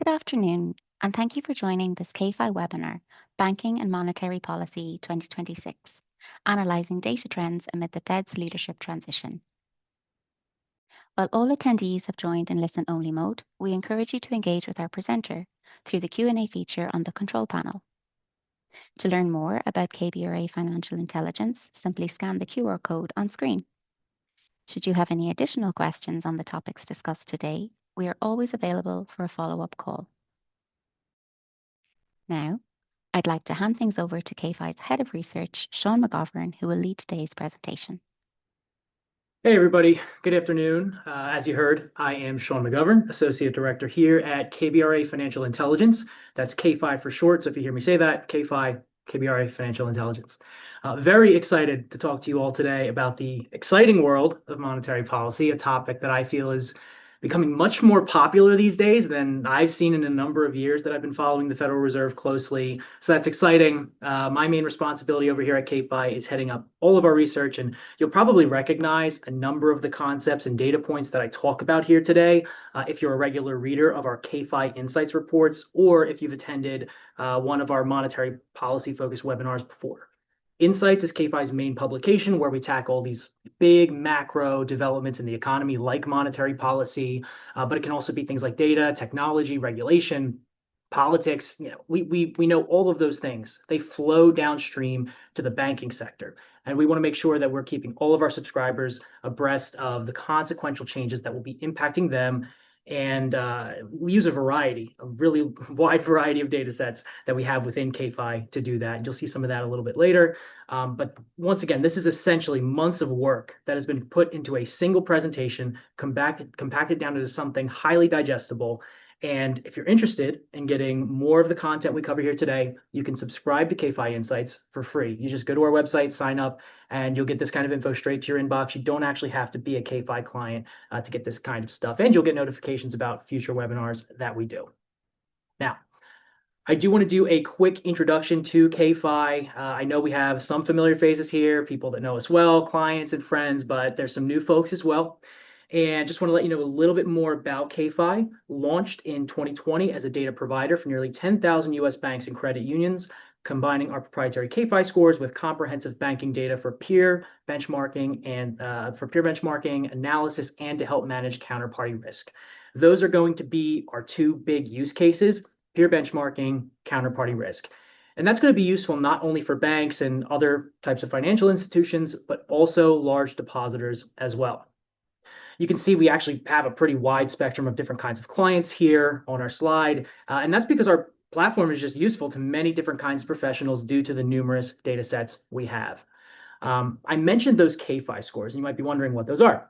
Good afternoon, and thank you for joining this KFI webinar, Banking and Monetary Policy 2026, Analysing Data Trends Amid the Fed's Leadership Transition. While all attendees have joined in listen-only mode, we encourage you to engage with our presenter through the Q&A feature on the control panel. To learn more about KBRA Financial Intelligence, simply scan the QR code on screen. Should you have any additional questions on the topics discussed today, we are always available for a follow-up call. Now, I'd like to hand things over to KFI's Head of Research, Sean McGovern, who will lead today's presentation. Hey everybody, good afternoon. As you heard, I am Sean McGovern, Associate Director here at KBRA Financial Intelligence. That's KFI for short, so if you hear me say that, KFI, KBRA Financial Intelligence. Very excited to talk to you all today about the exciting world of monetary policy, a topic that I feel is becoming much more popular these days than I've seen in a number of years that I've been following the Federal Reserve closely. So that's exciting. My main responsibility over here at KFI is heading up all of our research, and you'll probably recognize a number of the concepts and data points that I talk about here today if you're a regular reader of our KFI Insights reports, or if you've attended one of our monetary policy focused webinars before. Insights is KFI's main publication where we tackle these big macro developments in the economy like monetary policy, but it can also be things like data, technology, regulation, politics. We know all of those things. They flow downstream to the banking sector. And we want to make sure that we're keeping all of our subscribers abreast of the consequential changes that will be impacting them. And we use a really wide variety of data sets that we have within KFI to do that. And you'll see some of that a little bit later. But once again, this is essentially months of work that has been put into a single presentation, compacted down into something highly digestible. And if you're interested in getting more of the content we cover here today, you can subscribe to KFI Insights for free. You just go to our website, sign up, and you'll get this kind of info straight to your inbox. You don't actually have to be a KFI client to get this kind of stuff, and you'll get notifications about future webinars that we do. Now, I do want to do a quick introduction to KFI. I know we have some familiar faces here, people that know us well, clients and friends, but there's some new folks as well. And just want to let you know a little bit more about KFI. Launched in 2020 as a data provider for nearly 10,000 US banks and credit unions, combining our proprietary KFI scores with comprehensive banking data for peer benchmarking analysis, and to help manage counterparty risk. Those are going to be our two big use cases: peer benchmarking, counterparty risk. And that's going to be useful not only for banks and other types of financial institutions, but also large depositors as well. You can see we actually have a pretty wide spectrum of different kinds of clients here on our slide. And that's because our platform is just useful to many different kinds of professionals due to the numerous data sets we have. I mentioned those KFI scores, and you might be wondering what those are.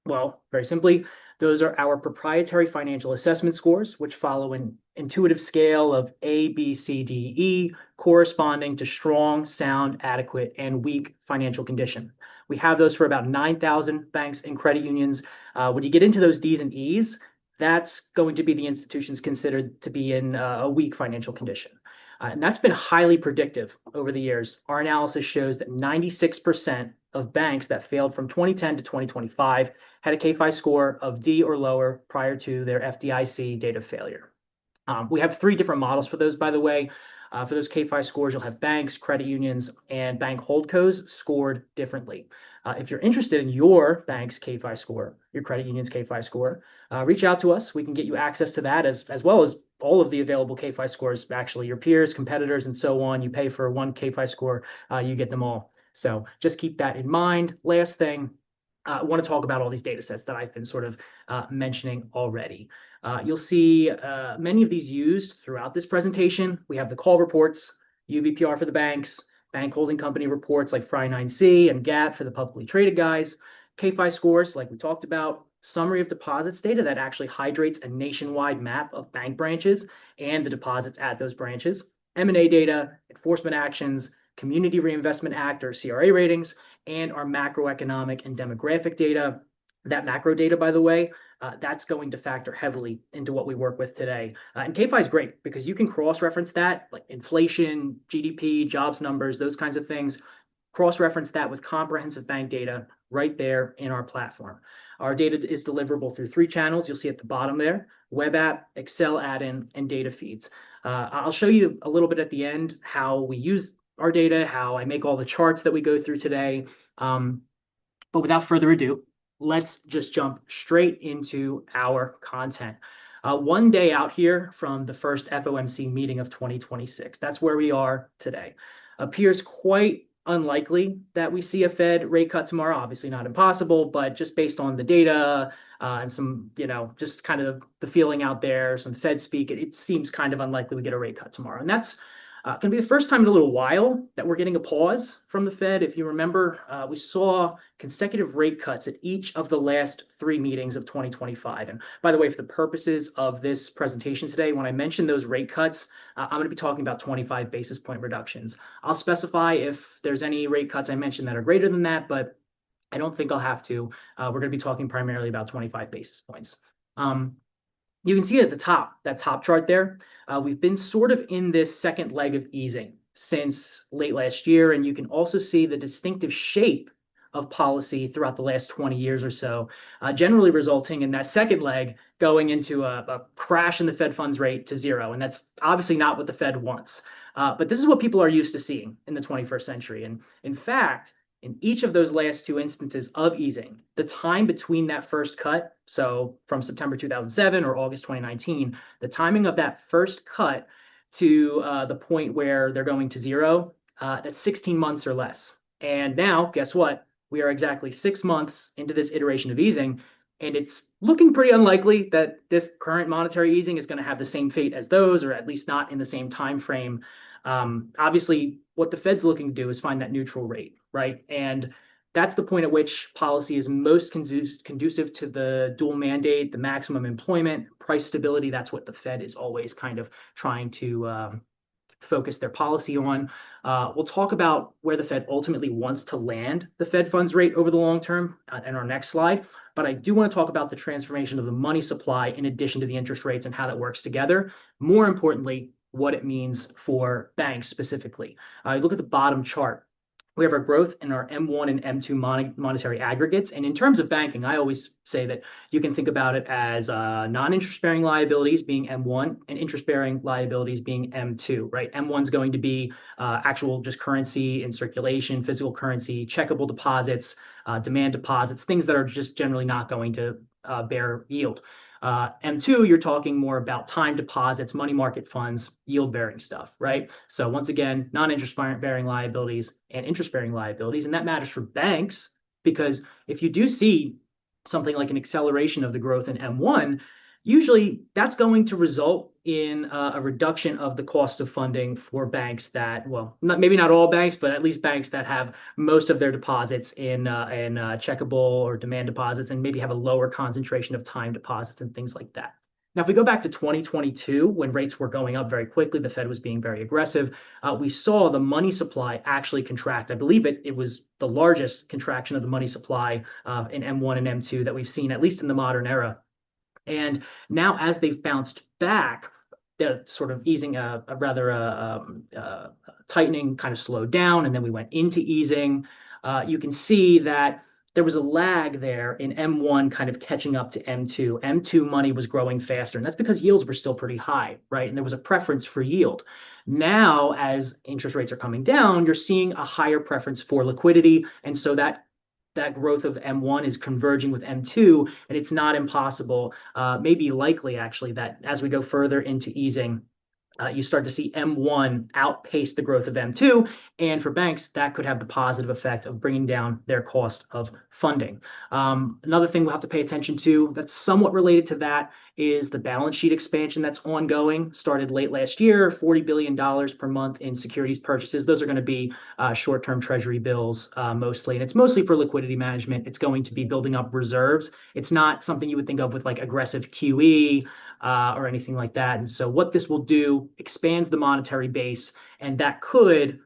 Well, very simply, those are our proprietary financial assessment scores, which follow an intuitive scale of A, B, C, D, E, corresponding to strong, sound, adequate, and weak financial condition. We have those for about 9,000 banks and credit unions. When you get into those Ds and Es, that's going to be the institutions considered to be in a weak financial condition. And that's been highly predictive over the years. Our analysis shows that 96% of banks that failed from 2010 to 2025 had a KFI score of D or lower prior to their FDIC date of failure. We have three different models for those, by the way. For those KFI scores, you'll have banks, credit unions, and bank holdcos scored differently. If you're interested in your bank's KFI score, your credit union's KFI score, reach out to us. We can get you access to that as well as all of the available KFI scores, actually, your peers, competitors, and so on. You pay for one KFI score, you get them all. So just keep that in mind. Last thing, I want to talk about all these data sets that I've been sort of mentioning already. You'll see many of these used throughout this presentation. We have the call reports, UBPR for the banks, bank holding company reports like FRI 9C and GAP for the publicly traded guys, KFI scores like we talked about, summary of deposits data that actually hydrates a nationwide map of bank branches and the deposits at those branches, M&A data, enforcement actions, Community Reinvestment Act or CRA ratings, and our macroeconomic and demographic data. That macro data, by the way, that's going to factor heavily into what we work with today. And KFI is great because you can cross-reference that, like inflation, GDP, jobs numbers, those kinds of things, cross-reference that with comprehensive bank data right there in our platform. Our data is deliverable through 3 channels. You'll see at the bottom there: web app, Excel add-in, and data feeds. I'll show you a little bit at the end how we use our data, how I make all the charts that we go through today. But without further ado, let's just jump straight into our content. 1 day out here from the first FOMC meeting of 2026. That's where we are today. Appears quite unlikely that we see a Fed rate cut tomorrow. Obviously not impossible, but just based on the data and some, just kind of the feeling out there, some Fed speak, it seems kind of unlikely we get a rate cut tomorrow. And that's going to be the first time in a little while that we're getting a pause from the Fed. If you remember, we saw consecutive rate cuts at each of the last 3 meetings of 2025. And by the way, for the purposes of this presentation today, when I mention those rate cuts, I'm going to be talking about 25 basis point reductions. I'll specify if there's any rate cuts I mentioned that are greater than that, but I don't think I'll have to. We're going to be talking primarily about 25 basis points. You can see at the top, that top chart there, we've been sort of in this second leg of easing since late last year. And you can also see the distinctive shape of policy throughout the last 20 years or so, generally resulting in that second leg going into a crash in the Fed funds rate to zero. And that's obviously not what the Fed wants. But this is what people are used to seeing in the 21st century. And in fact, in each of those last 2 instances of easing, the time between that first cut, so from September 2007 or August 2019, the timing of that first cut to the point where they're going to zero, that's 16 months or less. And now, guess what? We are exactly 6 months into this iteration of easing, and it's looking pretty unlikely that this current monetary easing is going to have the same fate as those, or at least not in the same time frame. Obviously, what the Fed's looking to do is find that neutral rate, right? And that's the point at which policy is most conducive to the dual mandate, the maximum employment, price stability. That's what the Fed is always kind of trying to focus their policy on. We'll talk about where the Fed ultimately wants to land the Fed funds rate over the long term in our next slide. But I do want to talk about the transformation of the money supply in addition to the interest rates and how that works together. More importantly, what it means for banks specifically. Look at the bottom chart. We have our growth in our M1 and M2 monetary aggregates. And in terms of banking, I always say that you can think about it as non-interest-bearing liabilities being M1 and interest-bearing liabilities being M2, right? M1 is going to be actual just currency in circulation, physical currency, checkable deposits, demand deposits, things that are just generally not going to bear yield. M2, you're talking more about time deposits, money market funds, yield-bearing stuff, right? So once again, non-interest-bearing liabilities and interest-bearing liabilities. And that matters for banks because if you do see something like an acceleration of the growth in M1, usually that's going to result in a reduction of the cost of funding for banks that, well, maybe not all banks, but at least banks that have most of their deposits in checkable or demand deposits and maybe have a lower concentration of time deposits and things like that. Now, if we go back to 2022, when rates were going up very quickly, the Fed was being very aggressive, we saw the money supply actually contract. I believe it was the largest contraction of the money supply in M1 and M2 that we've seen, at least in the modern era. And now as they've bounced back, the sort of easing, tightening kind of slowed down, and then we went into easing. You can see that there was a lag there in M1 kind of catching up to M2. M2 money was growing faster, and that's because yields were still pretty high, right? And there was a preference for yield. Now, as interest rates are coming down, you're seeing a higher preference for liquidity, and so that growth of M1 is converging with M2, and it's not impossible, maybe likely actually, that as we go further into easing, you start to see M1 outpace the growth of M2. And for banks, that could have the positive effect of bringing down their cost of funding. Another thing we'll have to pay attention to that's somewhat related to that is the balance sheet expansion that's ongoing. Started late last year, $40 billion per month in securities purchases. Those are going to be short-term treasury bills mostly. And it's mostly for liquidity management. It's going to be building up reserves. It's not something you would think of with like aggressive QE or anything like that. And so what this will do expands the monetary base, and that could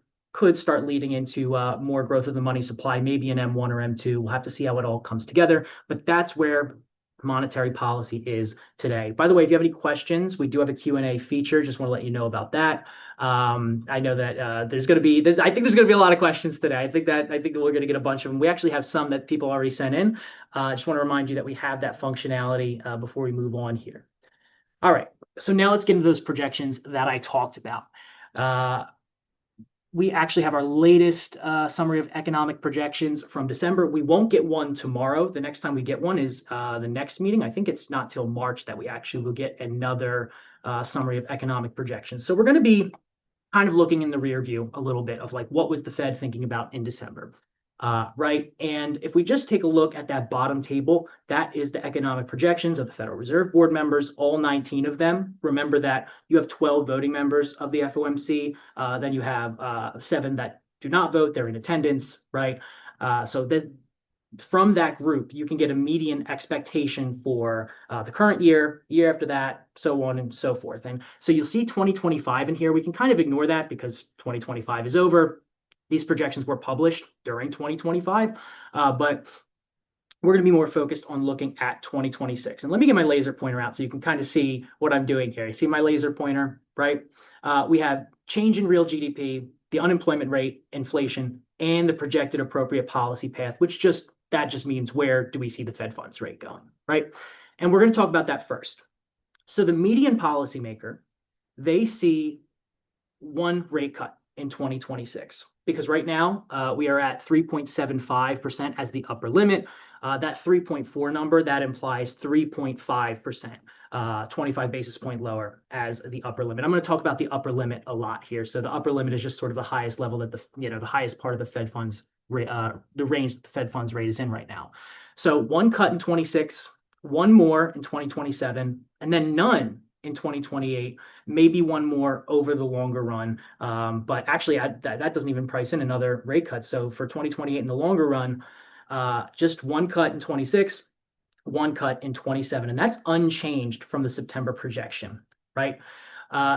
start leading into more growth of the money supply, maybe in M1 or M2. We'll have to see how it all comes together. But that's where monetary policy is today. By the way, if you have any questions, we do have a Q&A feature. Just want to let you know about that. I know that I think there's going to be a lot of questions today. I think that we're going to get a bunch of them. We actually have some that people already sent in. Just want to remind you that we have that functionality before we move on here. All right, so now let's get into those projections that I talked about. We actually have our latest summary of economic projections from December. We won't get one tomorrow. The next time we get one is the next meeting. I think it's not till March that we actually will get another summary of economic projections. So we're going to be kind of looking in the rear view a little bit of like what was the Fed thinking about in December, right? And if we just take a look at that bottom table, that is the economic projections of the Federal Reserve Board members, all 19 of them. Remember that you have 12 voting members of the FOMC, then you have 7 that do not vote, they're in attendance, right? So from that group, you can get a median expectation for the current year, year after that, so on and so forth. And so you'll see 2025 in here. We can kind of ignore that because 2025 is over. These projections were published during 2025, but we're going to be more focused on looking at 2026. And let me get my laser pointer out so you can kind of see what I'm doing here. You see my laser pointer, right? We have change in real GDP, the unemployment rate, inflation, and the projected appropriate policy path, which just means where do we see the Fed funds rate going, right? And we're going to talk about that first. So the median policymaker, they see one rate cut in 2026 because right now we are at 3.75% as the upper limit. That 3.4 number, that implies 3.5%, 25 basis point lower as the upper limit. I'm going to talk about the upper limit a lot here. So the upper limit is just sort of the highest level that the highest part of the Fed funds the range that the Fed funds rate is in right now. So one cut in 26, one more in 2027, and then none in 2028, maybe one more over the longer run. But actually, that doesn't even price in another rate cut. So for 2028 in the longer run, just one cut in 26, one cut in 27, and that's unchanged from the September projection, right?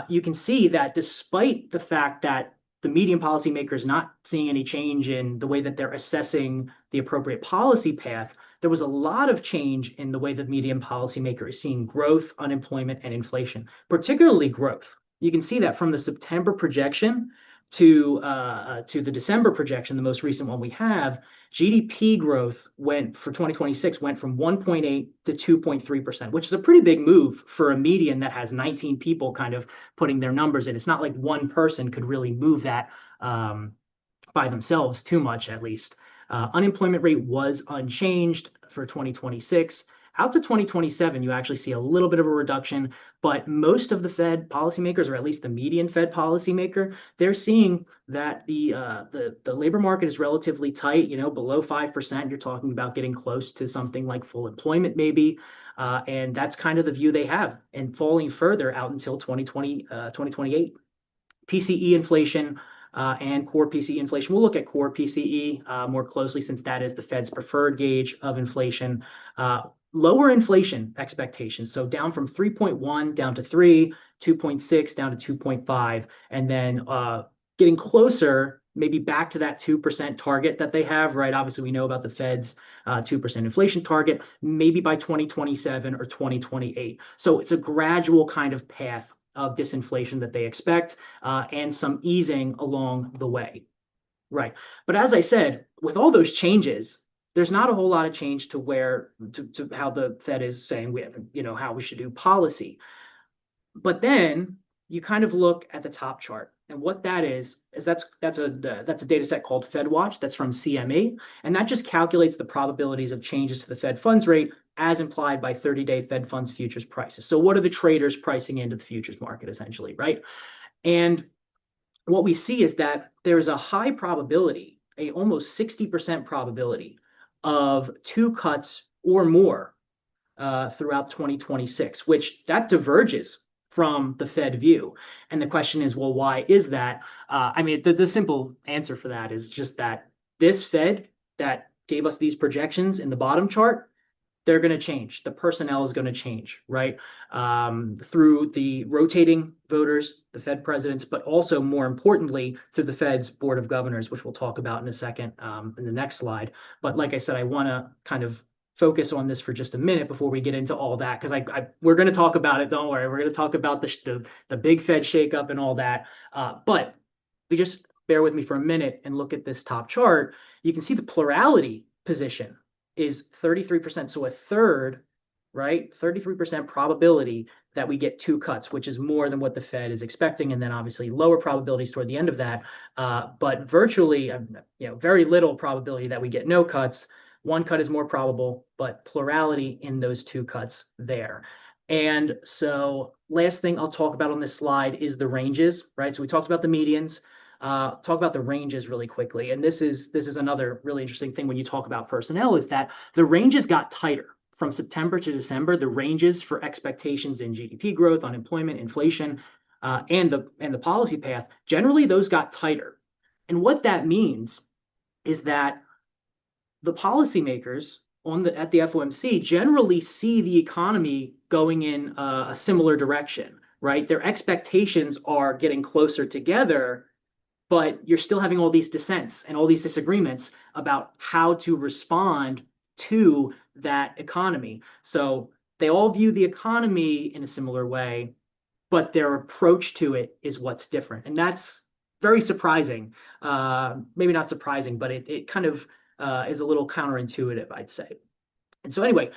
You can see that despite the fact that the median policymaker is not seeing any change in the way that they're assessing the appropriate policy path, there was a lot of change in the way the median policymaker is seeing growth, unemployment, and inflation, particularly growth. You can see that from the September projection to the December projection, the most recent one we have, GDP growth for 2026 went from 1.8 to 2.3%, which is a pretty big move for a median that has 19 people kind of putting their numbers in. It's not like one person could really move that by themselves too much, at least. Unemployment rate was unchanged for 2026. Out to 2027, you actually see a little bit of a reduction, but most of the Fed policymakers, or at least the median Fed policymaker, they're seeing that the labor market is relatively tight, below 5%. You're talking about getting close to something like full employment maybe, and that's kind of the view they have, and falling further out until 2028. PCE inflation and core PCE inflation. We'll look at core PCE more closely since that is the Fed's preferred gauge of inflation. Lower inflation expectations. So down from 3.1 down to 3, 2.6 down to 2.5, and then getting closer, maybe back to that 2% target that they have, right? Obviously, we know about the Fed's 2% inflation target, maybe by 2027 or 2028. So it's a gradual kind of path of disinflation that they expect and some easing along the way, right? But as I said, with all those changes, there's not a whole lot of change to how the Fed is saying how we should do policy. But then you kind of look at the top chart, and what that is that's a data set called FedWatch that's from CME, and that just calculates the probabilities of changes to the Fed funds rate as implied by 30-day Fed funds futures prices. So what are the traders pricing into the futures market essentially, right? And what we see is that there is a high probability, a almost 60% probability of 2 cuts or more throughout 2026, which that diverges from the Fed view. And the question is, well, why is that? The simple answer for that is just that this Fed that gave us these projections in the bottom chart, they're going to change. The personnel is going to change, right? Through the rotating voters, the Fed presidents, but also more importantly, through the Fed's Board of Governors, which we'll talk about in a second in the next slide. But like I said, I want to kind of focus on this for just a minute before we get into all that, because we're going to talk about it. Don't worry, we're going to talk about the big Fed shakeup and all that. But if you just bear with me for a minute and look at this top chart, you can see the plurality position is 33%. So a third, right? 33% probability that we get two cuts, which is more than what the Fed is expecting, and then obviously lower probabilities toward the end of that. But virtually, very little probability that we get no cuts. One cut is more probable, but plurality in those two cuts there. And so last thing I'll talk about on this slide is the ranges, right? So we talked about the medians. Talk about the ranges really quickly. And this is another really interesting thing when you talk about personnel, is that the ranges got tighter from September to December. The ranges for expectations in GDP growth, unemployment, inflation, and the policy path, generally those got tighter. And what that means is that the policymakers at the FOMC generally see the economy going in a similar direction, right? Their expectations are getting closer together, but you're still having all these dissents and all these disagreements about how to respond to that economy. So they all view the economy in a similar way, but their approach to it is what's different. And that's very surprising. Maybe not surprising, but it kind of is a little counterintuitive, I'd say. And so anyway,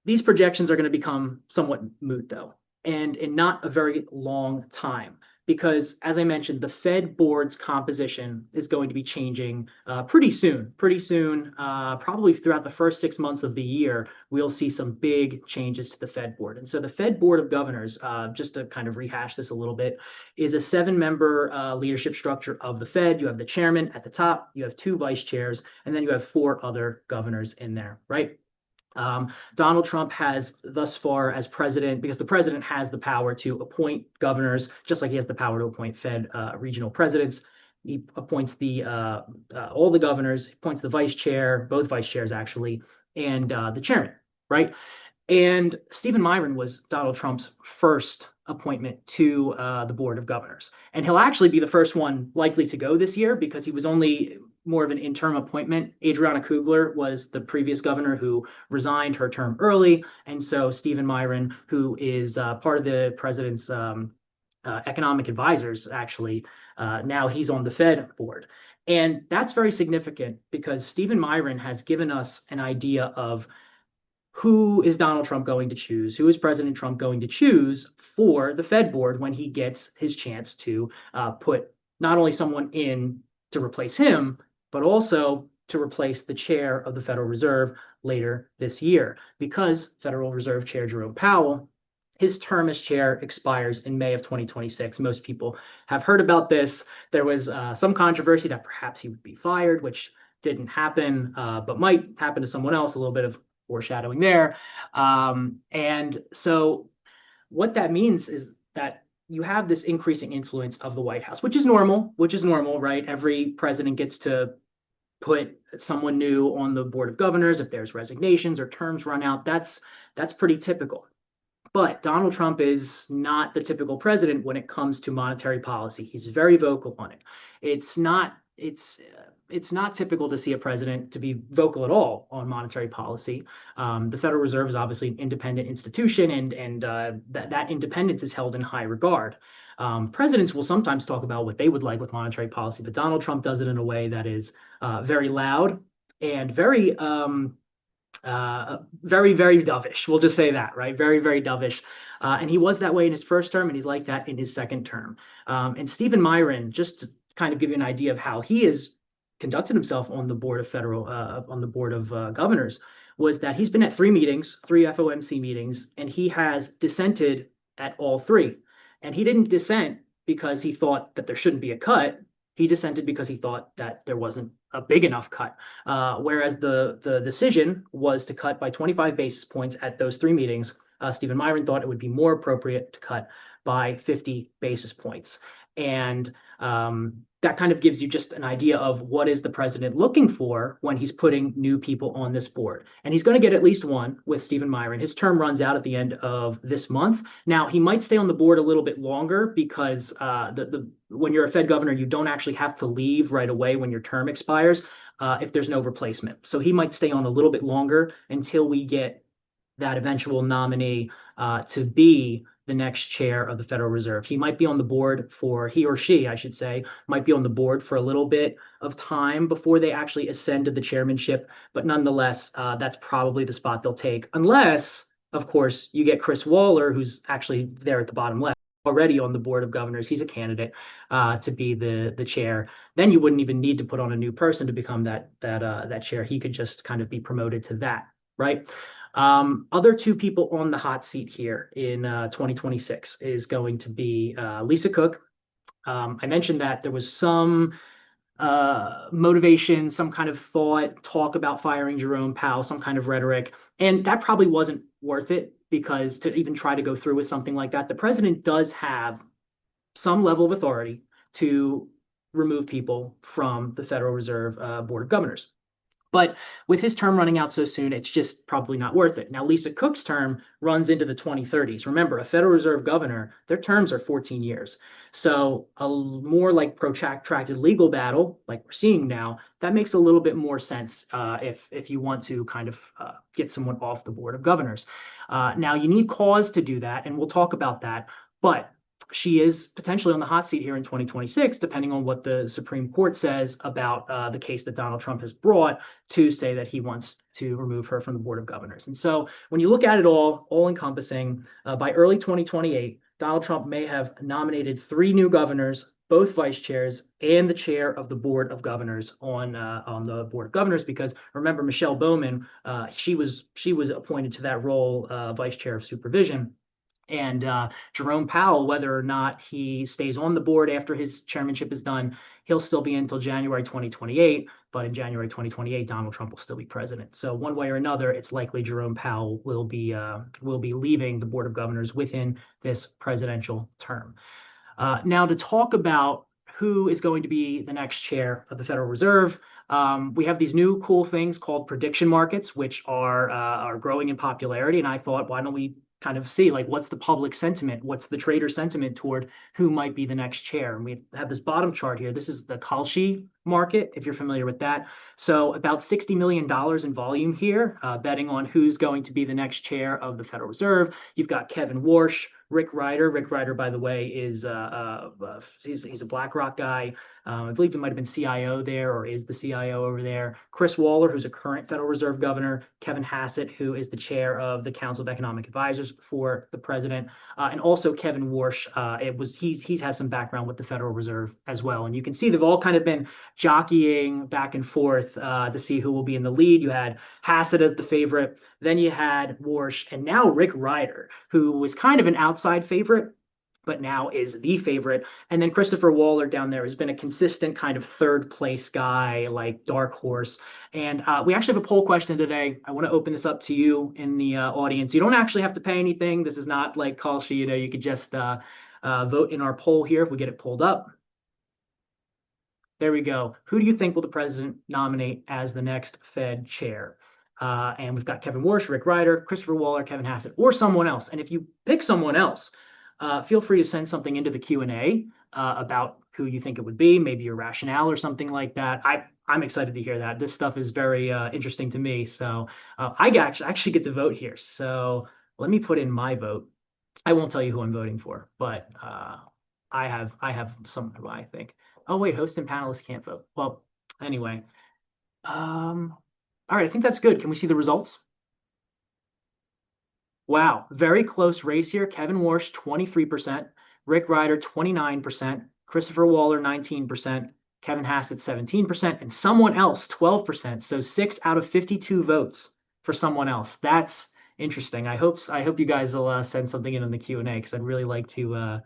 these projections are going to become somewhat moot, though, and in not a very long time, because as I mentioned, the Fed board's composition is going to be changing pretty soon. Probably throughout the first 6 months of the year, we'll see some big changes to the Fed board. And so the Fed Board of Governors, just to kind of rehash this a little bit, is a 7-member leadership structure of the Fed. You have the chairman at the top, you have 2 vice chairs, and then you have 4 other governors in there, right? Donald Trump has thus far, as president, because the president has the power to appoint governors, just like he has the power to appoint Fed regional presidents. He appoints all the governors, appoints the vice chair, both vice chairs actually, and the chairman, right? And Stephen Miron was Donald Trump's first appointment to the Board of Governors. And he'll actually be the first one likely to go this year, because he was only more of an interim appointment. Adriana Kugler was the previous governor who resigned her term early. And so Stephen Miron, who is part of the president's economic advisors, actually, now he's on the Fed board. And that's very significant, because Stephen Miron has given us an idea of who is Donald Trump going to choose? Who is President Trump going to choose for the Fed board when he gets his chance to put not only someone in to replace him, but also to replace the chair of the Federal Reserve later this year? Because Federal Reserve Chair Jerome Powell, his term as chair expires in May of 2026. Most people have heard about this. There was some controversy that perhaps he would be fired, which didn't happen, but might happen to someone else. A little bit of foreshadowing there. And so what that means is that you have this increasing influence of the White House, which is normal, right? Every president gets to put someone new on the Board of Governors if there's resignations or terms run out. That's pretty typical. But Donald Trump is not the typical president when it comes to monetary policy. He's very vocal on it. It's not typical to see a president to be vocal at all on monetary policy. The Federal Reserve is obviously an independent institution, and that independence is held in high regard. Presidents will sometimes talk about what they would like with monetary policy, but Donald Trump does it in a way that is very loud and very, very dovish. We'll just say that, right? Very, very dovish. And he was that way in his first term, and he's like that in his second term. And Stephen Miron, just to kind of give you an idea of how he is conducted himself on the board of governors, was that he's been at 3 FOMC meetings, and he has dissented at all 3. And he didn't dissent because he thought that there shouldn't be a cut. He dissented because he thought that there wasn't a big enough cut. Whereas the decision was to cut by 25 basis points at those 3 meetings. Stephen Miron thought it would be more appropriate to cut by 50 basis points. And that kind of gives you just an idea of what is the president looking for when he's putting new people on this board. And he's going to get at least one with Stephen Myron. His term runs out at the end of this month. Now, he might stay on the board a little bit longer because when you're a Fed governor, you don't actually have to leave right away when your term expires if there's no replacement. So he might stay on a little bit longer until we get that eventual nominee to be the next chair of the Federal Reserve. He might be on the board for, he or she, I should say, might be on the board for a little bit of time before they actually ascend to the chairmanship. But nonetheless, that's probably the spot they'll take, unless, of course, you get Chris Waller, who's actually there at the bottom left, already on the board of governors. He's a candidate to be the chair. Then you wouldn't even need to put on a new person to become that chair. He could just kind of be promoted to that, right? Other two people on the hot seat here in 2026 is going to be Lisa Cook. I mentioned that there was some motivation, some kind of thought, talk about firing Jerome Powell, some kind of rhetoric, and that probably wasn't worth it because to even try to go through with something like that, the president does have some level of authority to remove people from the Federal Reserve Board of Governors. But with his term running out so soon, it's just probably not worth it. Now, Lisa Cook's term runs into the 2030s. Remember, a Federal Reserve governor, their terms are 14 years. So a more like protracted legal battle, like we're seeing now, that makes a little bit more sense if you want to kind of get someone off the Board of Governors. Now, you need cause to do that, and we'll talk about that. But she is potentially on the hot seat here in 2026, depending on what the Supreme Court says about the case that Donald Trump has brought to say that he wants to remove her from the Board of Governors. And so when you look at it all encompassing, by early 2028, Donald Trump may have nominated 3 new governors, both vice chairs, and the chair of the Board of Governors on the Board of Governors. Because remember, Michelle Bowman, she was appointed to that role, vice chair of supervision. And Jerome Powell, whether or not he stays on the board after his chairmanship is done, he'll still be until January 2028. But in January 2028, Donald Trump will still be president. So one way or another, it's likely Jerome Powell will be leaving the Board of Governors within this presidential term. Now, to talk about who is going to be the next chair of the Federal Reserve, we have these new cool things called prediction markets, which are growing in popularity. And I thought, why don't we kind of see like what's the public sentiment, what's the trader sentiment toward who might be the next chair. And we have this bottom chart here. This is the Kalshi market, if you're familiar with that. So about $60 million in volume here, betting on who's going to be the next chair of the Federal Reserve. You've got Kevin Warsh, Rick Ryder. Rick Ryder, by the way, is he's a BlackRock guy. I believe he might have been CIO there or is the CIO over there. Chris Waller, who's a current Federal Reserve governor. Kevin Hassett, who is the chair of the Council of Economic Advisors for the president. And also Kevin Warsh, he has some background with the Federal Reserve as well. And you can see they've all kind of been jockeying back and forth to see who will be in the lead. You had Hassett as the favorite. Then you had Warsh, and now Rick Ryder, who was kind of an outside favorite, but now is the favorite. And then Christopher Waller down there has been a consistent kind of third place guy, like dark horse. And we actually have a poll question today. I want to open this up to you in the audience. You don't actually have to pay anything. This is not like Kalshi, you could just vote in our poll here if we get it pulled up. There we go. Who do you think will the president nominate as the next Fed chair? And we've got Kevin Warsh, Rick Ryder, Christopher Waller, Kevin Hassett, or someone else. And if you pick someone else, feel free to send something into the Q&A about who you think it would be, maybe your rationale or something like that. I'm excited to hear that. This stuff is very interesting to me. So I actually get to vote here. So let me put in my vote. I won't tell you who I'm voting for, but I have some who I think. Oh, wait, host and panelists can't vote. Well, anyway. All right, I think that's good. Can we see the results? Wow, very close race here. Kevin Warsh, 23%. Rick Ryder, 29%. Christopher Waller, 19%. Kevin Hassett, 17%. And someone else, 12%. So 6 out of 52 votes for someone else. That's interesting. I hope you guys will send something in the Q&A because I'd really like to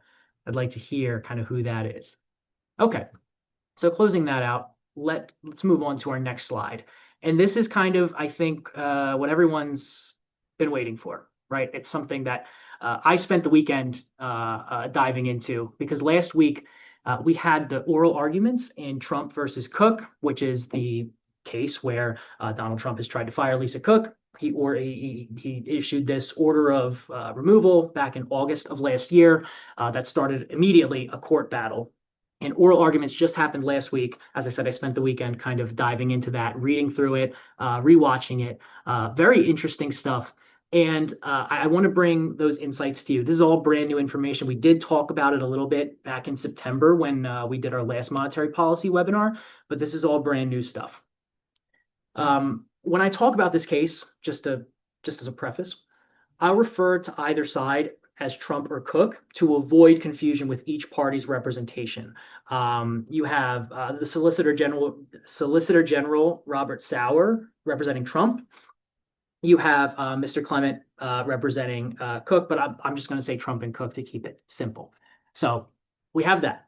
I'd like to hear kind of who that is. Okay, so closing that out, let's move on to our next slide. And this is kind of, I think, what everyone's been waiting for, right? It's something that I spent the weekend diving into because last week We had the oral arguments in Trump versus Cook, which is the case where Donald Trump has tried to fire Lisa Cook. He issued this order of removal back in August of last year that started immediately a court battle. And oral arguments just happened last week. As I said, I spent the weekend kind of diving into that, reading through it, rewatching it. Very interesting stuff. And I want to bring those insights to you. This is all brand new information. We did talk about it a little bit back in September when we did our last monetary policy webinar, but this is all brand new stuff. When I talk about this case, just as a preface, I'll refer to either side as Trump or Cook to avoid confusion with each party's representation. You have the Solicitor General Robert Sauer representing Trump. You have Mr. Clement representing Cook, but I'm just going to say Trump and Cook to keep it simple. So we have that.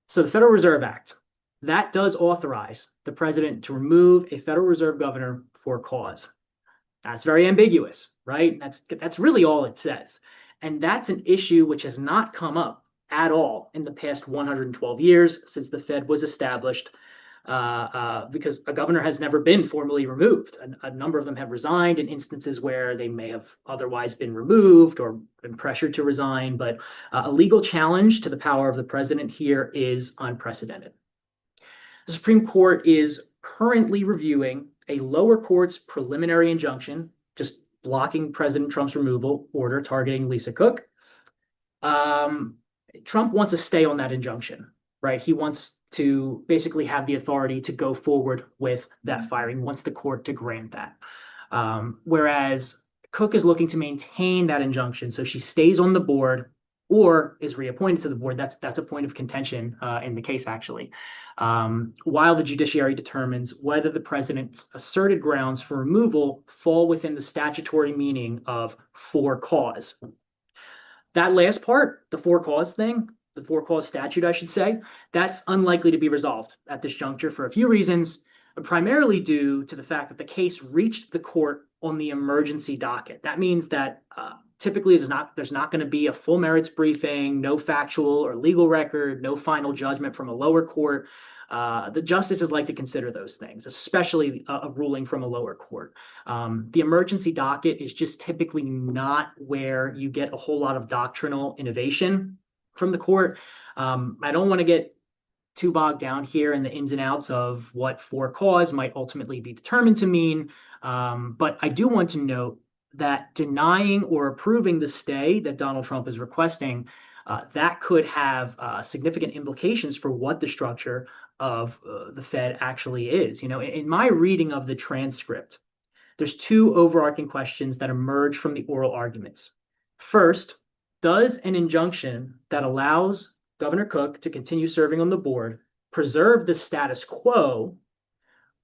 So the Federal Reserve Act, that does authorize the president to remove a Federal Reserve governor for cause. That's very ambiguous, right? That's really all it says. And that's an issue which has not come up at all in the past 112 years since the Fed was established, because a governor has never been formally removed. A number of them have resigned in instances where they may have otherwise been removed or been pressured to resign, but a legal challenge to the power of the president here is unprecedented. The Supreme Court is currently reviewing a lower court's preliminary injunction, just blocking President Trump's removal order targeting Lisa Cook. Trump wants to stay on that injunction, right? He wants to basically have the authority to go forward with that firing, wants the court to grant that. Whereas Cook is looking to maintain that injunction, so she stays on the board or is reappointed to the board. That's a point of contention in the case, actually. While the judiciary determines whether the president's asserted grounds for removal fall within the statutory meaning of for cause. That last part, the for cause thing, the for cause statute, I should say, that's unlikely to be resolved at this juncture for a few reasons, primarily due to the fact that the case reached the court on the emergency docket. That means that typically there's not going to be a full merits briefing, no factual or legal record, no final judgment from a lower court. The justices like to consider those things, especially a ruling from a lower court. The emergency docket is just typically not where you get a whole lot of doctrinal innovation from the court. I don't want to get too bogged down here in the ins and outs of what for cause might ultimately be determined to mean, but I do want to note that denying or approving the stay that Donald Trump is requesting, that could have significant implications for what the structure of the Fed actually is. You know, in my reading of the transcript, there's two overarching questions that emerge from the oral arguments. First, does an injunction that allows Governor Cook to continue serving on the board preserve the status quo,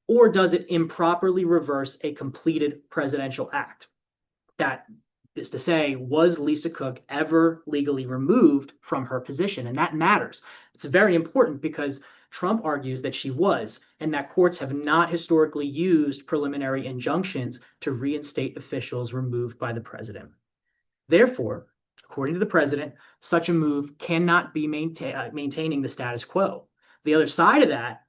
or does it improperly reverse a completed presidential act? That is to say, was Lisa Cook ever legally removed from her position? And that matters. It's very important because Trump argues that she was, and that courts have not historically used preliminary injunctions to reinstate officials removed by the president. Therefore, according to the president, such a move cannot be maintaining the status quo. The other side of that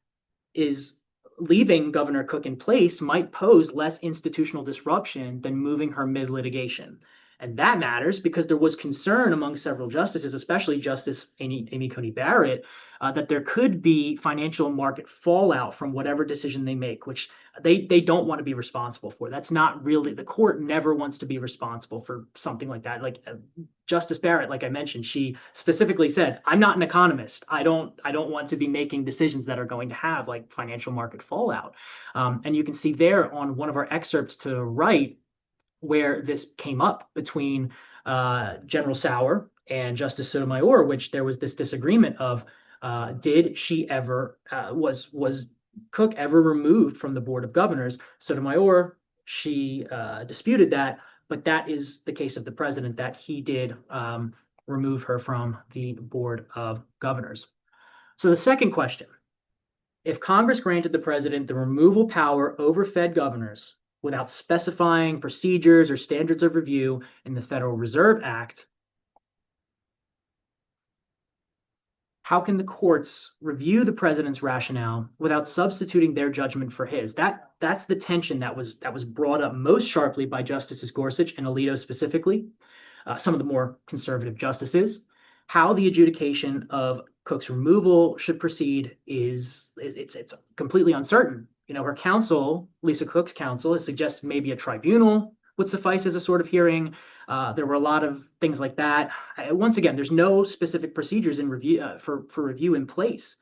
is leaving Governor Cook in place might pose less institutional disruption than moving her mid-litigation. And that matters because there was concern among several justices, especially Justice Amy Coney Barrett, that there could be financial market fallout from whatever decision they make, which they don't want to be responsible for. That's not really, the court never wants to be responsible for something like that. Like Justice Barrett, like I mentioned, she specifically said, I'm not an economist. I don't want to be making decisions that are going to have like financial market fallout. And you can see there on one of our excerpts to the right, where this came up between General Sauer and Justice Sotomayor, which there was this disagreement of did she ever, was Cook ever removed from the Board of Governors? Sotomayor, she disputed that, but that is the case of the president, that he did remove her from the Board of Governors. So the second question, if Congress granted the president the removal power over Fed governors without specifying procedures or standards of review in the Federal Reserve Act, how can the courts review the president's rationale without substituting their judgment for his? That's the tension that was brought up most sharply by Justices Gorsuch and Alito specifically, some of the more conservative justices. How the adjudication of Cook's removal should proceed is it's completely uncertain. Her counsel, Lisa Cook's counsel, has suggested maybe a tribunal would suffice as a sort of hearing. There were a lot of things like that. Once again, there's no specific procedures in review for review in place.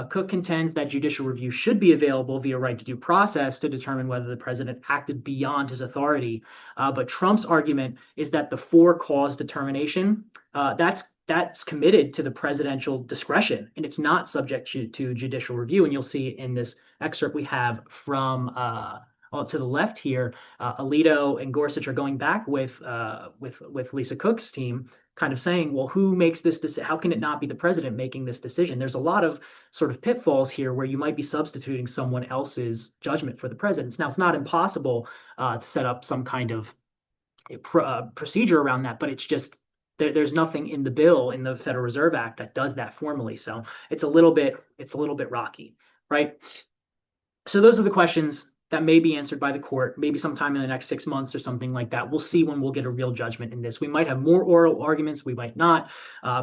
Cook contends that judicial review should be available via right to due process to determine whether the president acted beyond his authority. But Trump's argument is that the for-cause determination, that's committed to the presidential discretion, and it's not subject to judicial review. And you'll see in this excerpt we have from to the left here, Alito and Gorsuch are going back with Lisa Cook's team, kind of saying, well, who makes this decision? How can it not be the president making this decision? There's a lot of sort of pitfalls here where you might be substituting someone else's judgment for the president's. Now, it's not impossible to set up some kind of procedure around that, but it's just there's nothing in the bill in the Federal Reserve Act that does that formally. So it's a little bit rocky, right? So those are the questions that may be answered by the court, maybe sometime in the next 6 months or something like that. We'll see when we'll get a real judgment in this. We might have more oral arguments, we might not.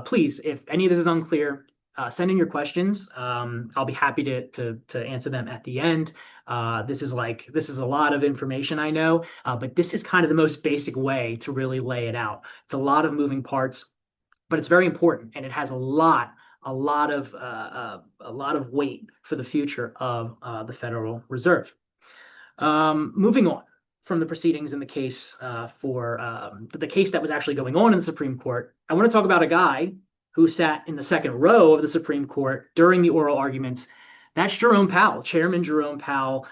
Please, if any of this is unclear, send in your questions. I'll be happy to answer them at the end. This is a lot of information, I know, but this is kind of the most basic way to really lay it out. It's a lot of moving parts, but it's very important, and it has a lot of weight for the future of the Federal Reserve. Moving on from the proceedings in the case for the case that was actually going on in the Supreme Court, I want to talk about a guy who sat in the second row of the Supreme Court during the oral arguments. That's Jerome Powell, Chairman Jerome Powell,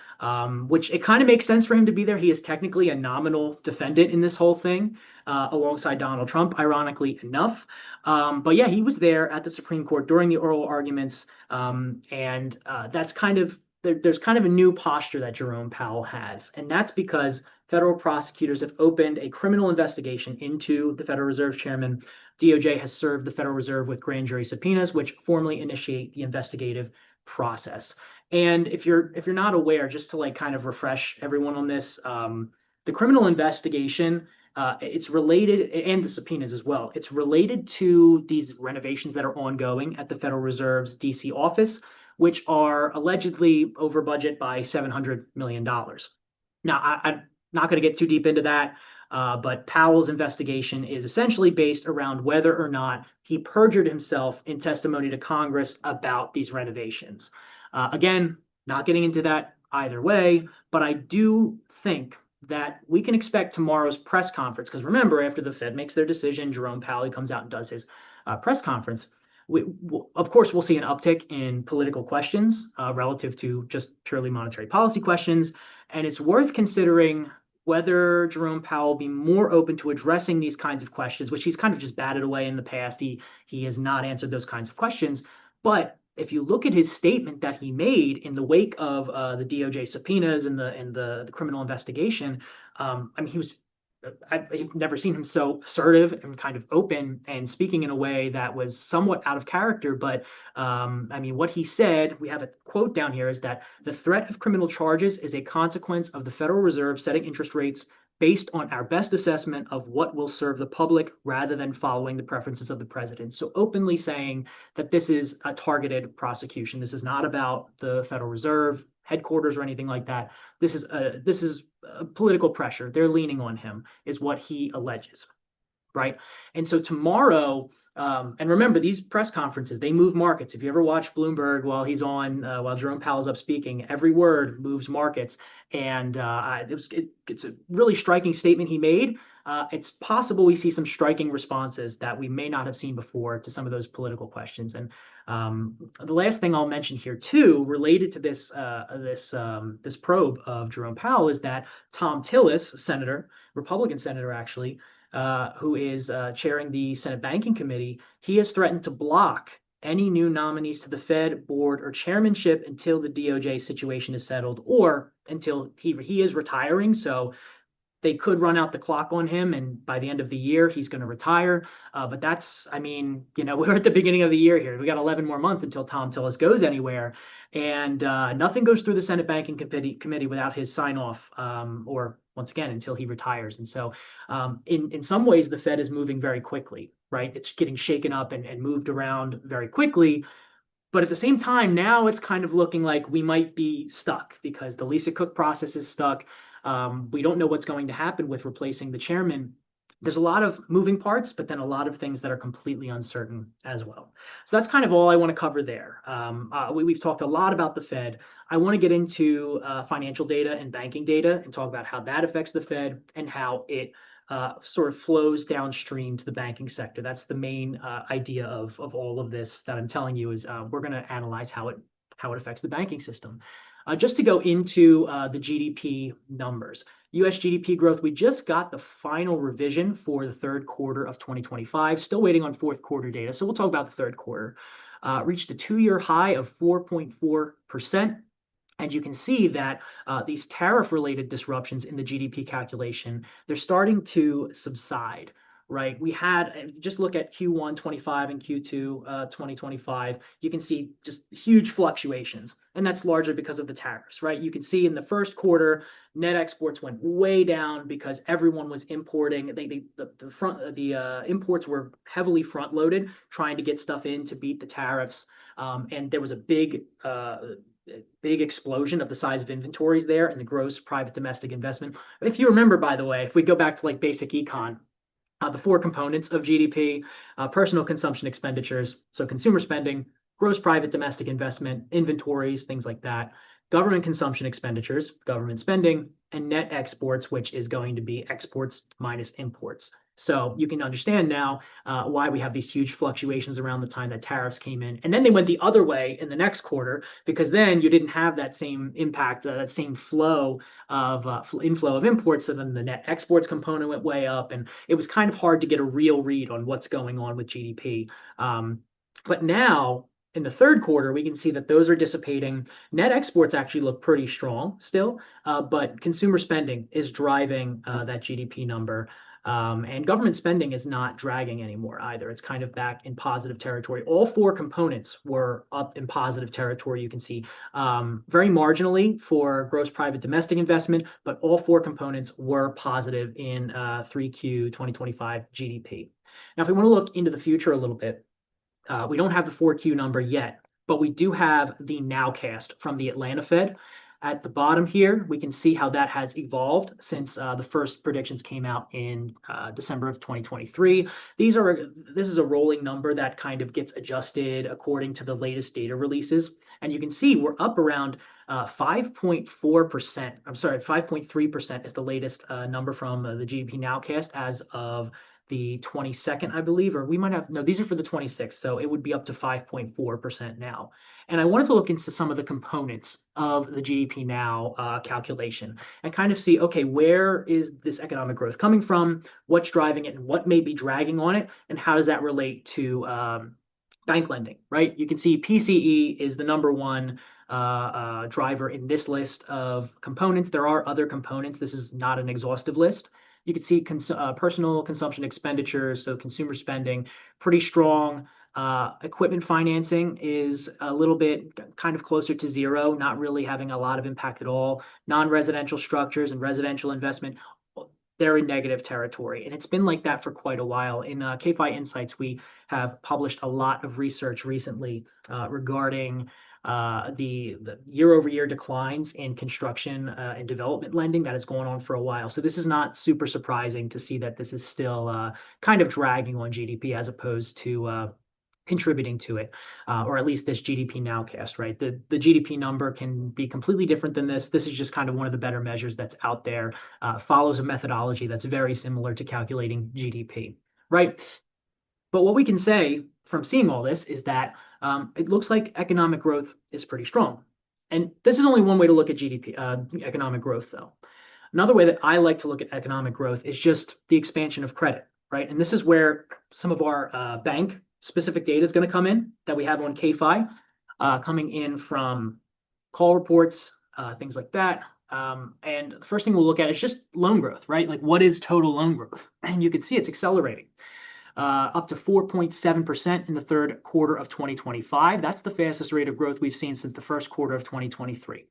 which it kind of makes sense for him to be there. He is technically a nominal defendant in this whole thing, alongside Donald Trump, ironically enough. But yeah, he was there at the Supreme Court during the oral arguments, and that's kind of there's kind of a new posture that Jerome Powell has, and that's because federal prosecutors have opened a criminal investigation into the Federal Reserve Chairman. DOJ has served the Federal Reserve with grand jury subpoenas, which formally initiate the investigative process. And if you're not aware, just to kind of refresh everyone on this, the criminal investigation, it's related, and the subpoenas as well, it's related to these renovations that are ongoing at the Federal Reserve's DC office, which are allegedly over budget by $700 million. Now, I'm not going to get too deep into that, but Powell's investigation is essentially based around whether or not he perjured himself in testimony to Congress about these renovations. Again, not getting into that either way, but I do think that we can expect tomorrow's press conference, because remember, after the Fed makes their decision, Jerome Powell comes out and does his press conference. Of course, we'll see an uptick in political questions relative to just purely monetary policy questions. And it's worth considering whether Jerome Powell will be more open to addressing these kinds of questions, which he's kind of just batted away in the past. He has not answered those kinds of questions. But if you look at his statement that he made in the wake of the DOJ subpoenas and the criminal investigation, I mean, I've never seen him so assertive and kind of open and speaking in a way that was somewhat out of character. But I mean, what he said, we have a quote down here, is that the threat of criminal charges is a consequence of the Federal Reserve setting interest rates based on our best assessment of what will serve the public rather than following the preferences of the president. So openly saying that this is a targeted prosecution. This is not about the Federal Reserve headquarters or anything like that. This is political pressure. They're leaning on him, is what he alleges, right? And so tomorrow, and remember, these press conferences, they move markets. If you ever watch Bloomberg while he's on, while Jerome Powell's up speaking, every word moves markets. And it's a really striking statement he made. It's possible we see some striking responses that we may not have seen before to some of those political questions. And the last thing I'll mention here too, related to this this probe of Jerome Powell, is that Tom Tillis, senator, Republican senator actually, who is chairing the Senate Banking Committee, he has threatened to block any new nominees to the Fed board or chairmanship until the DOJ situation is settled, or until he is retiring. So they could run out the clock on him, and by the end of the year, he's going to retire. But that's, I mean, we're at the beginning of the year here. We got 11 more months until Tom Tillis goes anywhere, and nothing goes through the Senate Banking Committee without his sign off, or once again until he retires. And so, in some ways, the Fed is moving very quickly, right? It's getting shaken up and moved around very quickly. But at the same time, now it's kind of looking like we might be stuck because the Lisa Cook process is stuck. We don't know what's going to happen with replacing the chairman. There's a lot of moving parts, but then a lot of things that are completely uncertain as well. So that's kind of all I want to cover there. We've talked a lot about the Fed. I want to get into financial data and banking data and talk about how that affects the Fed and how it sort of flows downstream to the banking sector. That's the main idea of all of this that I'm telling you is we're going to analyze how it affects the banking system. Just to go into the GDP numbers. US GDP growth, we just got the final revision for the third quarter of 2025. Still waiting on fourth quarter data, so we'll talk about the third quarter. Reached a 2-year high of 4.4%. And you can see that these tariff-related disruptions in the GDP calculation, they're starting to subside, right? We had, just look at Q1 25 and Q2 2025, you can see just huge fluctuations. And that's largely because of the tariffs, right? You can see in the first quarter, net exports went way down because everyone was importing. The imports were heavily front-loaded, trying to get stuff in to beat the tariffs. And there was a big explosion of the size of inventories there and the gross private domestic investment. If you remember, by the way, if we go back to like basic econ, the four components of GDP, personal consumption expenditures, so consumer spending, gross private domestic investment, inventories, things like that, government consumption expenditures, government spending, and net exports, which is going to be exports minus imports. So you can understand now why we have these huge fluctuations around the time that tariffs came in. And then they went the other way in the next quarter because then you didn't have that same impact, that same flow of inflow of imports. So then the net exports component went way up, and it was kind of hard to get a real read on what's going on with GDP. But now, in the third quarter, we can see that those are dissipating. Net exports actually look pretty strong still, but consumer spending is driving that GDP number. And government spending is not dragging anymore either. It's kind of back in positive territory. All four components were up in positive territory. You can see very marginally for gross private domestic investment, but all four components were positive in 3Q 2025 GDP. Now, if we want to look into the future a little bit, we don't have the 4Q number yet, but we do have the nowcast from the Atlanta Fed. At the bottom here, we can see how that has evolved since the first predictions came out in December of 2023. This is a rolling number that kind of gets adjusted according to the latest data releases. And you can see we're up around 5.4%. I'm sorry, 5.3% is the latest number from the GDP Nowcast as of the 22nd, I believe, or we might have, no, these are for the 26th, so it would be up to 5.4% now. And I wanted to look into some of the components of the GDP Now calculation and kind of see, okay, where is this economic growth coming from? What's driving it and what may be dragging on it? And how does that relate to bank lending, right? You can see PCE is the number one driver in this list of components. There are other components. This is not an exhaustive list. You can see personal consumption expenditures, so consumer spending, pretty strong. Equipment financing is a little bit kind of closer to zero, not really having a lot of impact at all. Non-residential structures and residential investment, they're in negative territory. And it's been like that for quite a while. In KFI Insights, we have published a lot of research recently regarding the year-over-year declines in construction and development lending that has gone on for a while. So this is not super surprising to see that this is still kind of dragging on GDP as opposed to contributing to it, or at least this GDP Nowcast, right? The GDP number can be completely different than this. This is just kind of one of the better measures that's out there, follows a methodology that's very similar to calculating GDP, right? But what we can say from seeing all this is that it looks like economic growth is pretty strong. And this is only one way to look at GDP, economic growth, though. Another way that I like to look at economic growth is just the expansion of credit, right? And this is where some of our bank-specific data is going to come in that we have on KFI, coming in from call reports, things like that. And the first thing we'll look at is just loan growth, right? Like what is total loan growth? And you can see it's accelerating up to 4.7% in the third quarter of 2025. That's the fastest rate of growth we've seen since the first quarter of 2023.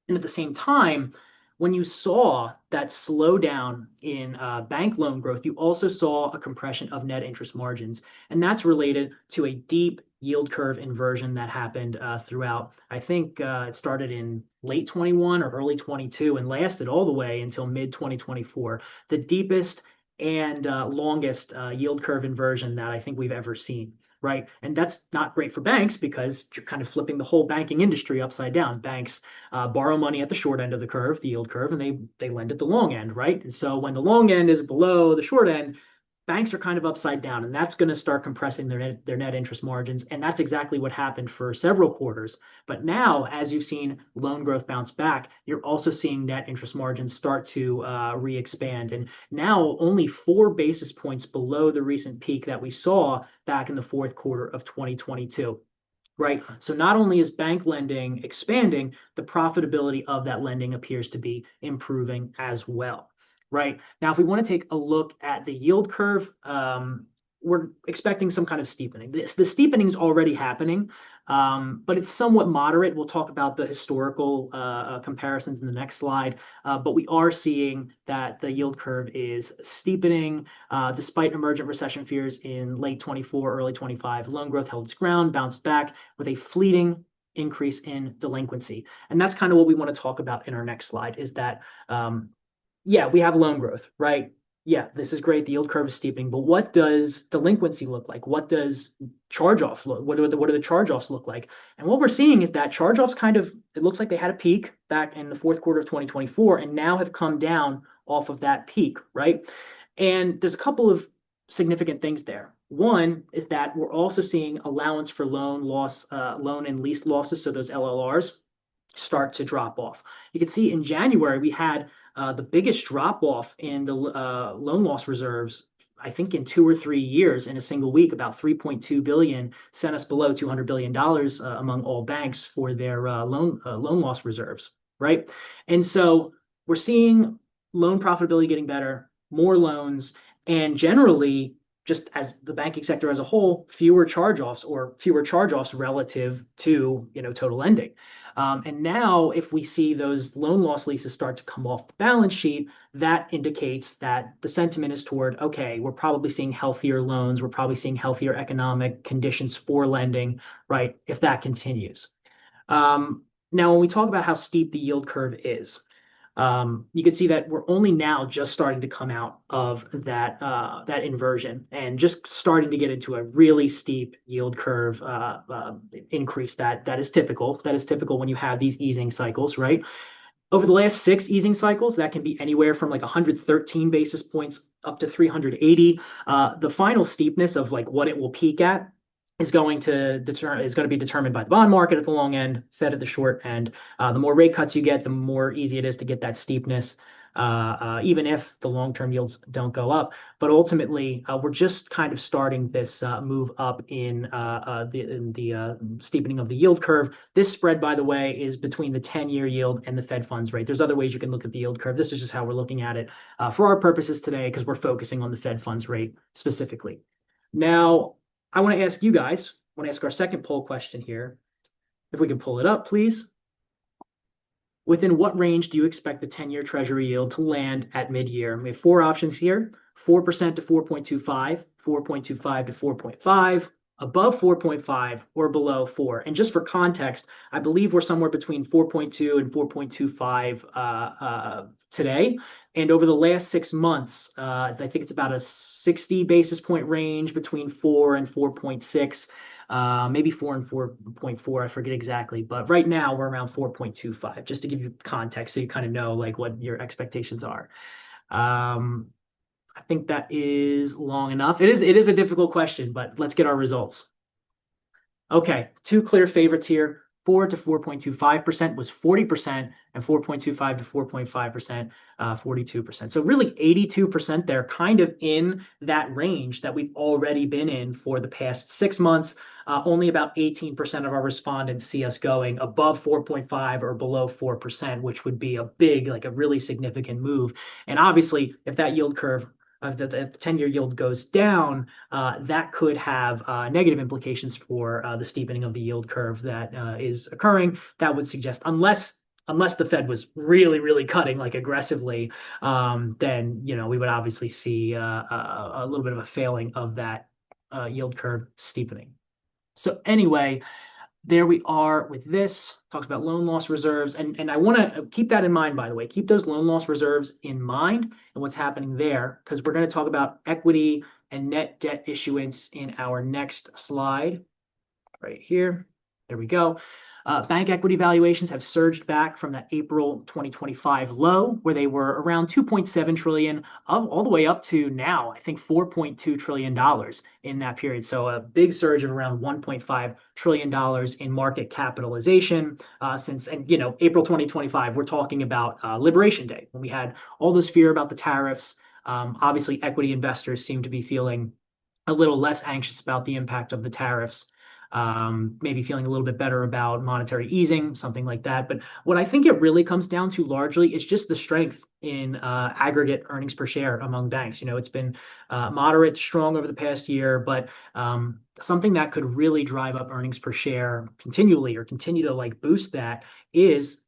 And at the same time, when you saw that slowdown in bank loan growth, you also saw a compression of net interest margins. And that's related to a deep yield curve inversion that happened throughout. I think it started in late 21 or early 22 and lasted all the way until mid 2024. The deepest and longest yield curve inversion that I think we've ever seen. Right. And that's not great for banks because you're kind of flipping the whole banking industry upside down. Banks borrow money at the short end of the curve, the yield curve, and they lend at the long end, right? And so when the long end is below the short end, banks are kind of upside down, and that's going to start compressing their net interest margins. And that's exactly what happened for several quarters. But now, as you've seen loan growth bounce back, you're also seeing net interest margins start to re-expand. And now only 4 basis points below the recent peak that we saw back in the fourth quarter of 2022. Right. So not only is bank lending expanding, the profitability of that lending appears to be improving as well. Right. Now, if we want to take a look at the yield curve, we're expecting some kind of steepening. The steepening is already happening, but it's somewhat moderate. We'll talk about the historical comparisons in the next slide. But we are seeing that the yield curve is steepening despite emergent recession fears in late 24, early 25. Loan growth held its ground, bounced back with a fleeting increase in delinquency. And that's kind of what we want to talk about in our next slide is that, yeah, we have loan growth, right? Yeah, this is great. The yield curve is steepening, but what does delinquency look like? What does charge-off look? What do the charge-offs look like? And what we're seeing is that charge-offs kind of, it looks like they had a peak back in the fourth quarter of 2024 and now have come down off of that peak, right? And there's a couple of significant things there. One is that we're also seeing allowance for loan and lease losses, so those LLRs start to drop off. You can see in January we had the biggest drop off in the loan loss reserves, I think in 2 or 3 years in a single week. About 3.2 billion sent us below $200 billion among all banks for their loan loss reserves, right? And so we're seeing loan profitability getting better, more loans, and generally, just as the banking sector as a whole, fewer charge-offs relative to total lending. And now, if we see those loan loss leases start to come off the balance sheet, that indicates that the sentiment is toward, okay, we're probably seeing healthier loans, we're probably seeing healthier economic conditions for lending, right? If that continues. Now, when we talk about how steep the yield curve is, you can see that we're only now just starting to come out of that inversion and just starting to get into a really steep yield curve increase that is typical. That is typical when you have these easing cycles, right? Over the last 6 easing cycles, that can be anywhere from like 113 basis points up to 380. The final steepness of like what it will peak at is going to be determined by the bond market at the long end, Fed at the short end. The more rate cuts you get, the more easy it is to get that steepness, even if the long-term yields don't go up. But ultimately, we're just kind of starting this move up in the steepening of the yield curve. This spread, by the way, is between the 10-year yield and the Fed funds rate. There's other ways you can look at the yield curve. This is just how we're looking at it for our purposes today because we're focusing on the Fed funds rate specifically. Now, I want to ask you guys, I want to ask our second poll question here. If we can pull it up, please. Within what range do you expect the 10-year Treasury yield to land at mid-year? We have 4 options here, 4% to 4.25, 4.25 to 4.5, above 4.5 or below 4. And just for context, I believe we're somewhere between 4.2 and 4.25 today. And over the last 6 months, I think it's about a 60 basis point range between 4 and 4.6, maybe 4 and 4.4. I forget exactly. But right now we're around 4.25, just to give you context so you kind of know like what your expectations are. I think that is long enough. It is a difficult question, but let's get our results. Okay, 2 clear favorites here. to 4.25% was 40%, and 4.25 to 4.5%, 42%. So really 82% there, kind of in that range that we've already been in for the past 6 months. Only about 18% of our respondents see us going above 4.5 or below 4%, which would be a big, like a really significant move. And obviously, if that yield curve, if the 10-year yield goes down, that could have negative implications for the steepening of the yield curve that is occurring. That would suggest, unless the Fed was really, really cutting like aggressively, then we would obviously see a little bit of a failing of that yield curve steepening. So anyway, there we are with this. Talks about loan loss reserves. And I want to keep that in mind, by the way. Keep those loan loss reserves in mind and what's happening there, because we're going to talk about equity and net debt issuance in our next slide right here. There we go. Bank equity valuations have surged back from that April 2025 low, where they were around 2.7 trillion, all the way up to now, I think $4.2 trillion in that period. So a big surge of around $1.5 trillion in market capitalization since, and April 2025, we're talking about Liberation Day, when we had all this fear about the tariffs. Obviously, equity investors seem to be feeling a little less anxious about the impact of the tariffs. Maybe feeling a little bit better about monetary easing, something like that. But what I think it really comes down to largely is just the strength in aggregate earnings per share among banks. It's been moderate to strong over the past year, but something that could really drive up earnings per share continually, or continue to like boost that, is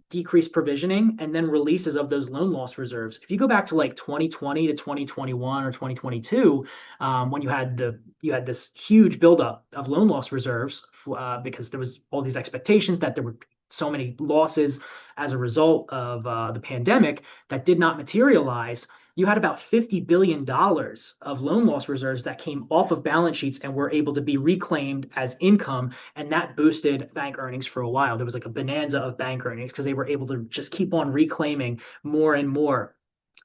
decreased provisioning and then releases of those loan loss reserves. If you go back to like 2020 to 2021 or 2022, when you had this huge buildup of loan loss reserves because there was all these expectations that there were so many losses as a result of the pandemic that did not materialize. You had about $50 billion of loan loss reserves that came off of balance sheets and were able to be reclaimed as income. And that boosted bank earnings for a while. There was like a bonanza of bank earnings because they were able to just keep on reclaiming more and more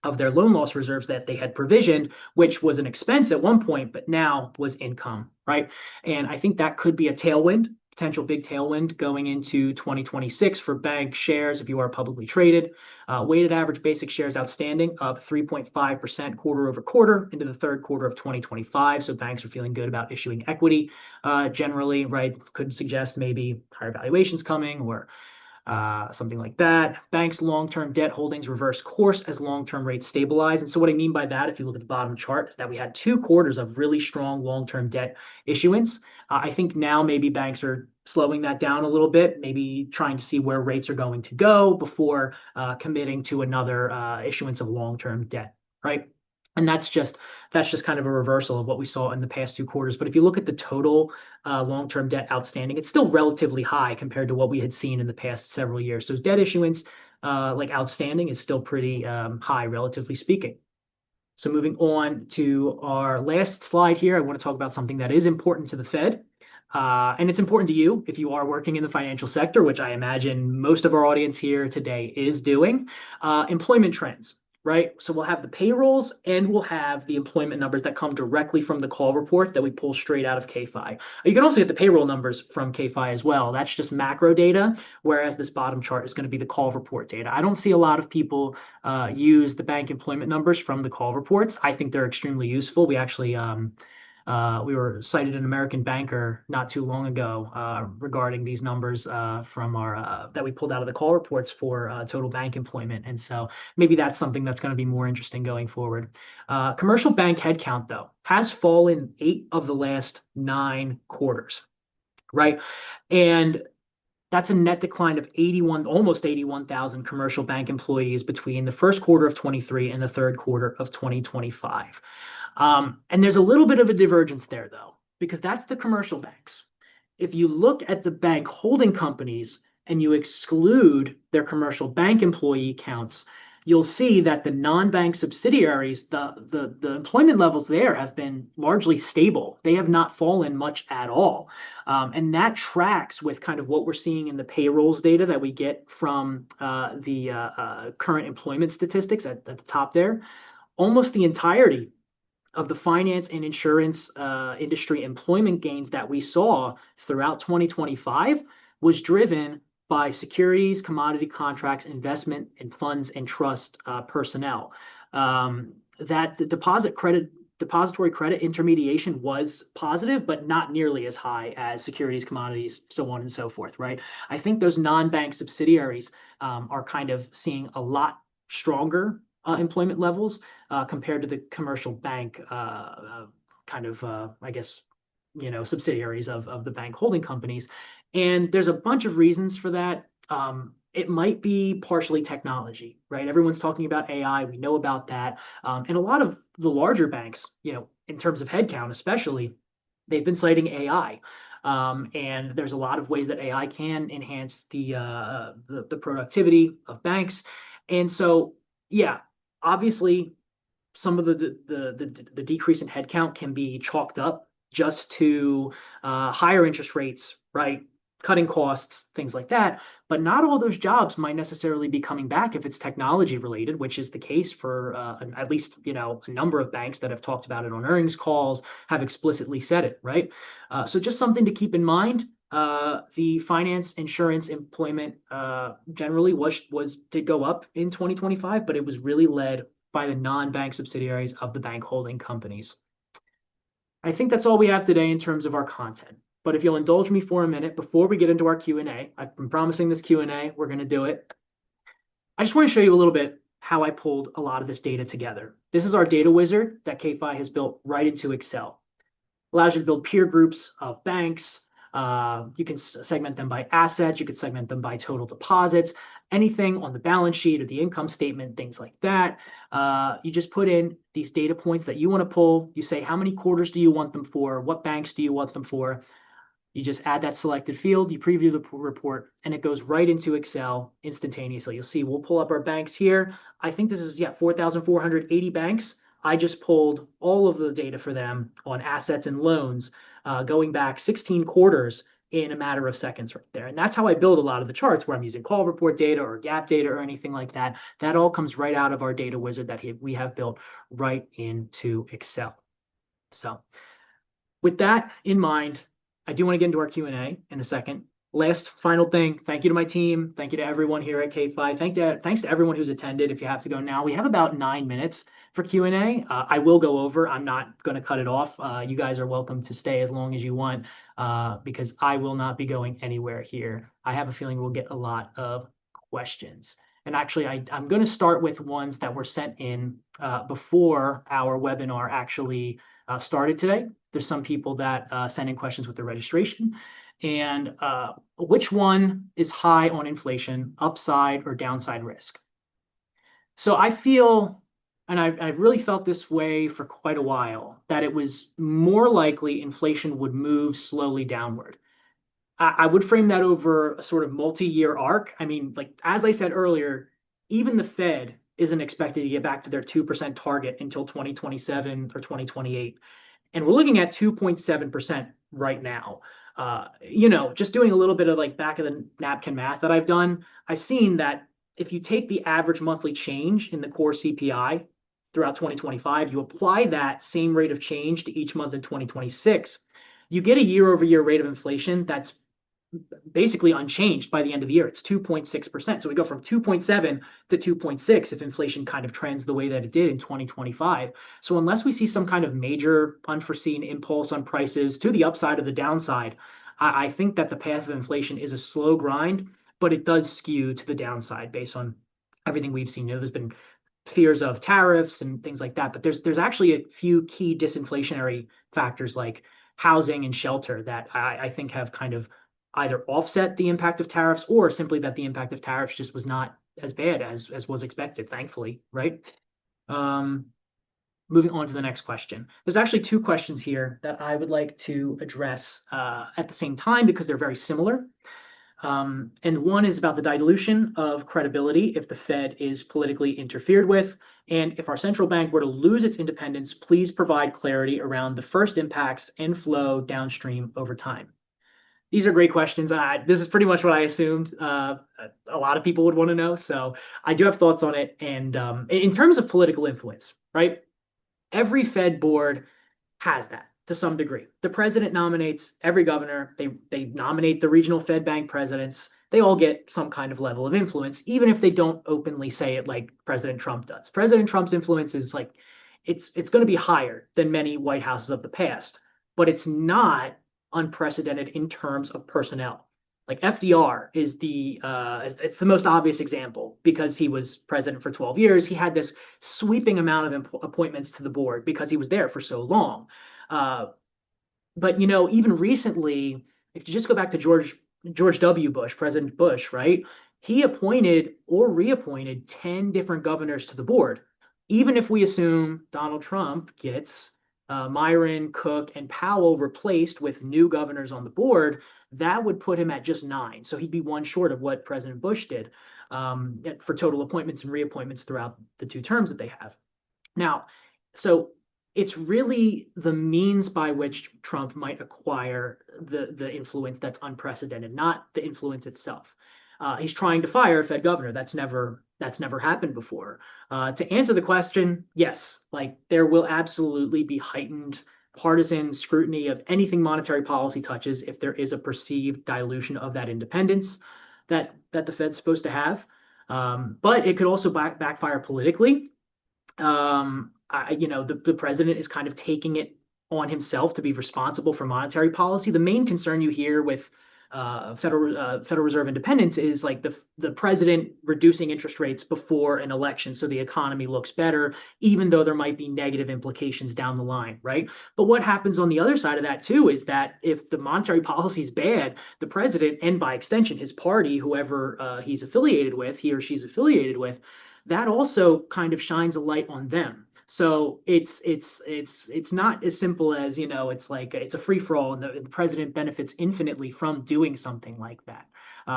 of their loan loss reserves that they had provisioned, which was an expense at one point, but now was income, right? And I think that could be a tailwind, potential big tailwind going into 2026 for bank shares if you are publicly traded. Weighted average basic shares outstanding up 3.5% quarter over quarter into the third quarter of 2025. So banks are feeling good about issuing equity generally, right? Could suggest maybe higher valuations coming, or something like that. Banks' long-term debt holdings reverse course as long-term rates stabilize. And so what I mean by that, if you look at the bottom chart, is that we had 2 quarters of really strong long-term debt issuance. I think now maybe banks are slowing that down a little bit, maybe trying to see where rates are going to go before committing to another issuance of long-term debt, right? And that's just kind of a reversal of what we saw in the past 2 quarters. But if you look at the total long-term debt outstanding, it's still relatively high compared to what we had seen in the past several years. So debt issuance, like outstanding, is still pretty high, relatively speaking. So moving on to our last slide here, I want to talk about something that is important to the Fed. And it's important to you if you are working in the financial sector, which I imagine most of our audience here today is doing. Employment trends. Right? So we'll have the payrolls and we'll have the employment numbers that come directly from the call report that we pull straight out of KFI. You can also get the payroll numbers from KFI as well. That's just macro data, whereas this bottom chart is going to be the call report data. I don't see a lot of people use the bank employment numbers from the call reports. I think they're extremely useful. We actually we were cited an American banker not too long ago regarding these numbers from our that we pulled out of the call reports for total bank employment. And so maybe that's something that's going to be more interesting going forward. Commercial bank headcount, though, has fallen 8 of the last 9 quarters, right? And that's a net decline of almost 81,000 commercial bank employees between the first quarter of 23 and the third quarter of 2025. And there's a little bit of a divergence there, though, because that's the commercial banks. If you look at the bank holding companies and you exclude their commercial bank employee counts, you'll see that the non-bank subsidiaries, the employment levels there have been largely stable. They have not fallen much at all. And that tracks with kind of what we're seeing in the payrolls data that we get from the current employment statistics at the top there. Almost the entirety of the finance and insurance industry employment gains that we saw throughout 2025 was driven by securities, commodity contracts, investment and funds and trust personnel. That the depository credit intermediation was positive, but not nearly as high as securities, commodities, so on and so forth, right? I think those non-bank subsidiaries are kind of seeing a lot stronger employment levels compared to the commercial bank I guess, subsidiaries of the bank holding companies. And there's a bunch of reasons for that. It might be partially technology, right? Everyone's talking about AI. We know about that. And a lot of the larger banks, in terms of headcount, especially, they've been citing AI. And there's a lot of ways that AI can enhance the productivity of banks. And so, yeah, obviously, some of the decrease in headcount can be chalked up just to higher interest rates, right? Cutting costs, things like that. But not all those jobs might necessarily be coming back if it's technology related, which is the case for at least a number of banks that have talked about it on earnings calls, have explicitly said it, right? So just something to keep in mind. The finance, insurance, employment generally did go up in 2025, but it was really led by the non-bank subsidiaries of the bank holding companies. I think that's all we have today in terms of our content. But if you'll indulge me for a minute before we get into our Q&A, I've been promising this Q&A, we're going to do it. I just want to show you a little bit how I pulled a lot of this data together. This is our data wizard that KFI has built right into Excel. Allows you to build peer groups of banks. You can segment them by assets. You could segment them by total deposits, anything on the balance sheet or the income statement, things like that. You just put in these data points that you want to pull. You say, how many quarters do you want them for? What banks do you want them for? You just add that selected field, you preview the report, and it goes right into Excel instantaneously. You'll see we'll pull up our banks here. I think this is, 4,480 banks. I just pulled all of the data for them on assets and loans going back 16 quarters in a matter of seconds right there. And that's how I build a lot of the charts where I'm using call report data or gap data or anything like that. That all comes right out of our data wizard that we have built right into Excel. So with that in mind, I do want to get into our Q&A in a second. Last final thing, thank you to my team. Thank you to everyone here at KFI. Thanks to everyone who's attended. If you have to go now, we have about 9 minutes for Q&A. I will go over. I'm not going to cut it off. You guys are welcome to stay as long as you want because I will not be going anywhere here. I have a feeling we'll get a lot of questions. And actually, I'm going to start with ones that were sent in before our webinar actually started today. There's some people that send in questions with their registration. And which one is high on inflation, upside or downside risk? So I feel, and I've really felt this way for quite a while, that it was more likely inflation would move slowly downward. I would frame that over a sort of multi-year arc. I mean, like as I said earlier, even the Fed isn't expected to get back to their 2% target until 2027 or 2028. And we're looking at 2.7% right now. Just doing a little bit of like back of the napkin math that I've done, I've seen that if you take the average monthly change in the core CPI throughout 2025, you apply that same rate of change to each month in 2026, you get a year-over-year rate of inflation that's basically unchanged by the end of the year. It's 2.6%. So we go from 2.7 to 2.6 if inflation kind of trends the way that it did in 2025. So unless we see some kind of major unforeseen impulse on prices to the upside or the downside, I think that the path of inflation is a slow grind, but it does skew to the downside based on everything we've seen. There's been fears of tariffs and things like that, but there's actually a few key disinflationary factors like housing and shelter that I think have kind of either offset the impact of tariffs or simply that the impact of tariffs just was not as bad as was expected, thankfully, right? Moving on to the next question. There's actually two questions here that I would like to address at the same time because they're very similar. And one is about the dilution of credibility if the Fed is politically interfered with. And if our central bank were to lose its independence, please provide clarity around the first impacts and flow downstream over time. These are great questions. This is pretty much what I assumed a lot of people would want to know. So I do have thoughts on it. And in terms of political influence, right? Every Fed board has that. to some degree. The president nominates every governor. They nominate the regional Fed bank presidents. They all get some kind of level of influence, even if they don't openly say it like President Trump does. President Trump's influence is like it's going to be higher than many White Houses of the past, but it's not unprecedented in terms of personnel. Like FDR is it's the most obvious example because he was president for 12 years. He had this sweeping amount of appointments to the board because he was there for so long. But even recently, if you just go back to George W. Bush, President Bush, right? He appointed or reappointed 10 different governors to the board. Even if we assume Donald Trump gets Myron, Cook, and Powell replaced with new governors on the board, that would put him at just 9. So he'd be one short of what President Bush did for total appointments and reappointments throughout the 2 terms that they have. Now, so it's really the means by which Trump might acquire the influence that's unprecedented, not the influence itself. He's trying to fire a Fed governor. That's never happened before. To answer the question, yes, like there will absolutely be heightened partisan scrutiny of anything monetary policy touches if there is a perceived dilution of that independence that the Fed's supposed to have. But it could also backfire politically. The president is kind of taking it on himself to be responsible for monetary policy. The main concern you hear with Federal Reserve independence is like the president reducing interest rates before an election so the economy looks better, even though there might be negative implications down the line, right? But what happens on the other side of that too is that if the monetary policy is bad, the president and by extension his party, whoever he or she's affiliated with, that also kind of shines a light on them. So it's not as simple as, it's like it's a free for all and the president benefits infinitely from doing something like that.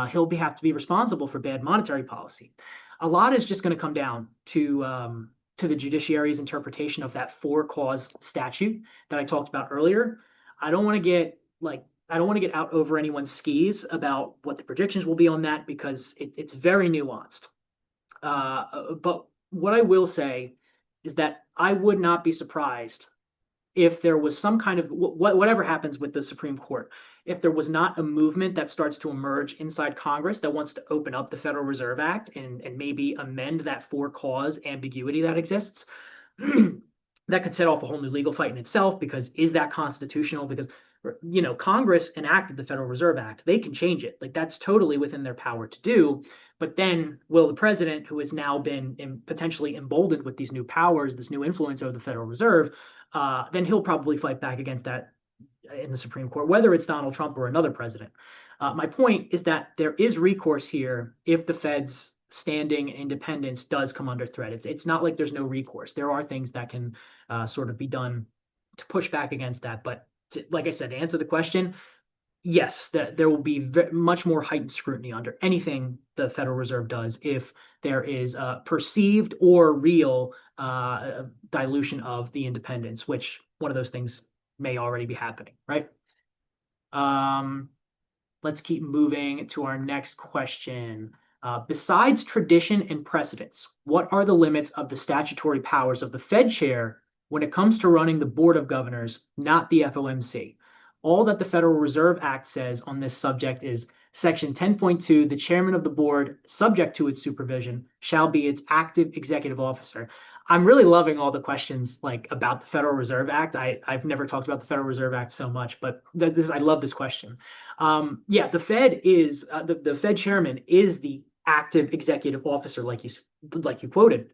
He'll have to be responsible for bad monetary policy. A lot is just going to come down to the judiciary's interpretation of that 4-cause statute that I talked about earlier. I don't want to get out over anyone's skis about what the predictions will be on that because it's very nuanced. But what I will say is that I would not be surprised if there was some kind of whatever happens with the Supreme Court, if there was not a movement that starts to emerge inside Congress that wants to open up the Federal Reserve Act and maybe amend that 4-cause ambiguity that exists. That could set off a whole new legal fight in itself because is that constitutional? Because Congress enacted the Federal Reserve Act. They can change it. Like that's totally within their power to do. But then will the president, who has now been potentially emboldened with these new powers, this new influence over the Federal Reserve, then he'll probably fight back against that in the Supreme Court, whether it's Donald Trump or another president. My point is that there is recourse here if the Fed's standing independence does come under threat. It's not like there's no recourse. There are things that can sort of be done to push back against that. But like I said, to answer the question, yes, there will be much more heightened scrutiny under anything the Federal Reserve does if there is a perceived or real dilution of the independence, which one of those things may already be happening, right? Let's keep moving to our next question. Besides tradition and precedents, what are the limits of the statutory powers of the Fed chair when it comes to running the Board of Governors, not the FOMC? All that the Federal Reserve Act says on this subject is Section 10.2, the chairman of the board, subject to its supervision, shall be its active executive officer. I'm really loving all the questions like about the Federal Reserve Act. I've never talked about the Federal Reserve Act so much, but I love this question. The Fed is the Fed chairman is the active executive officer, like you quoted,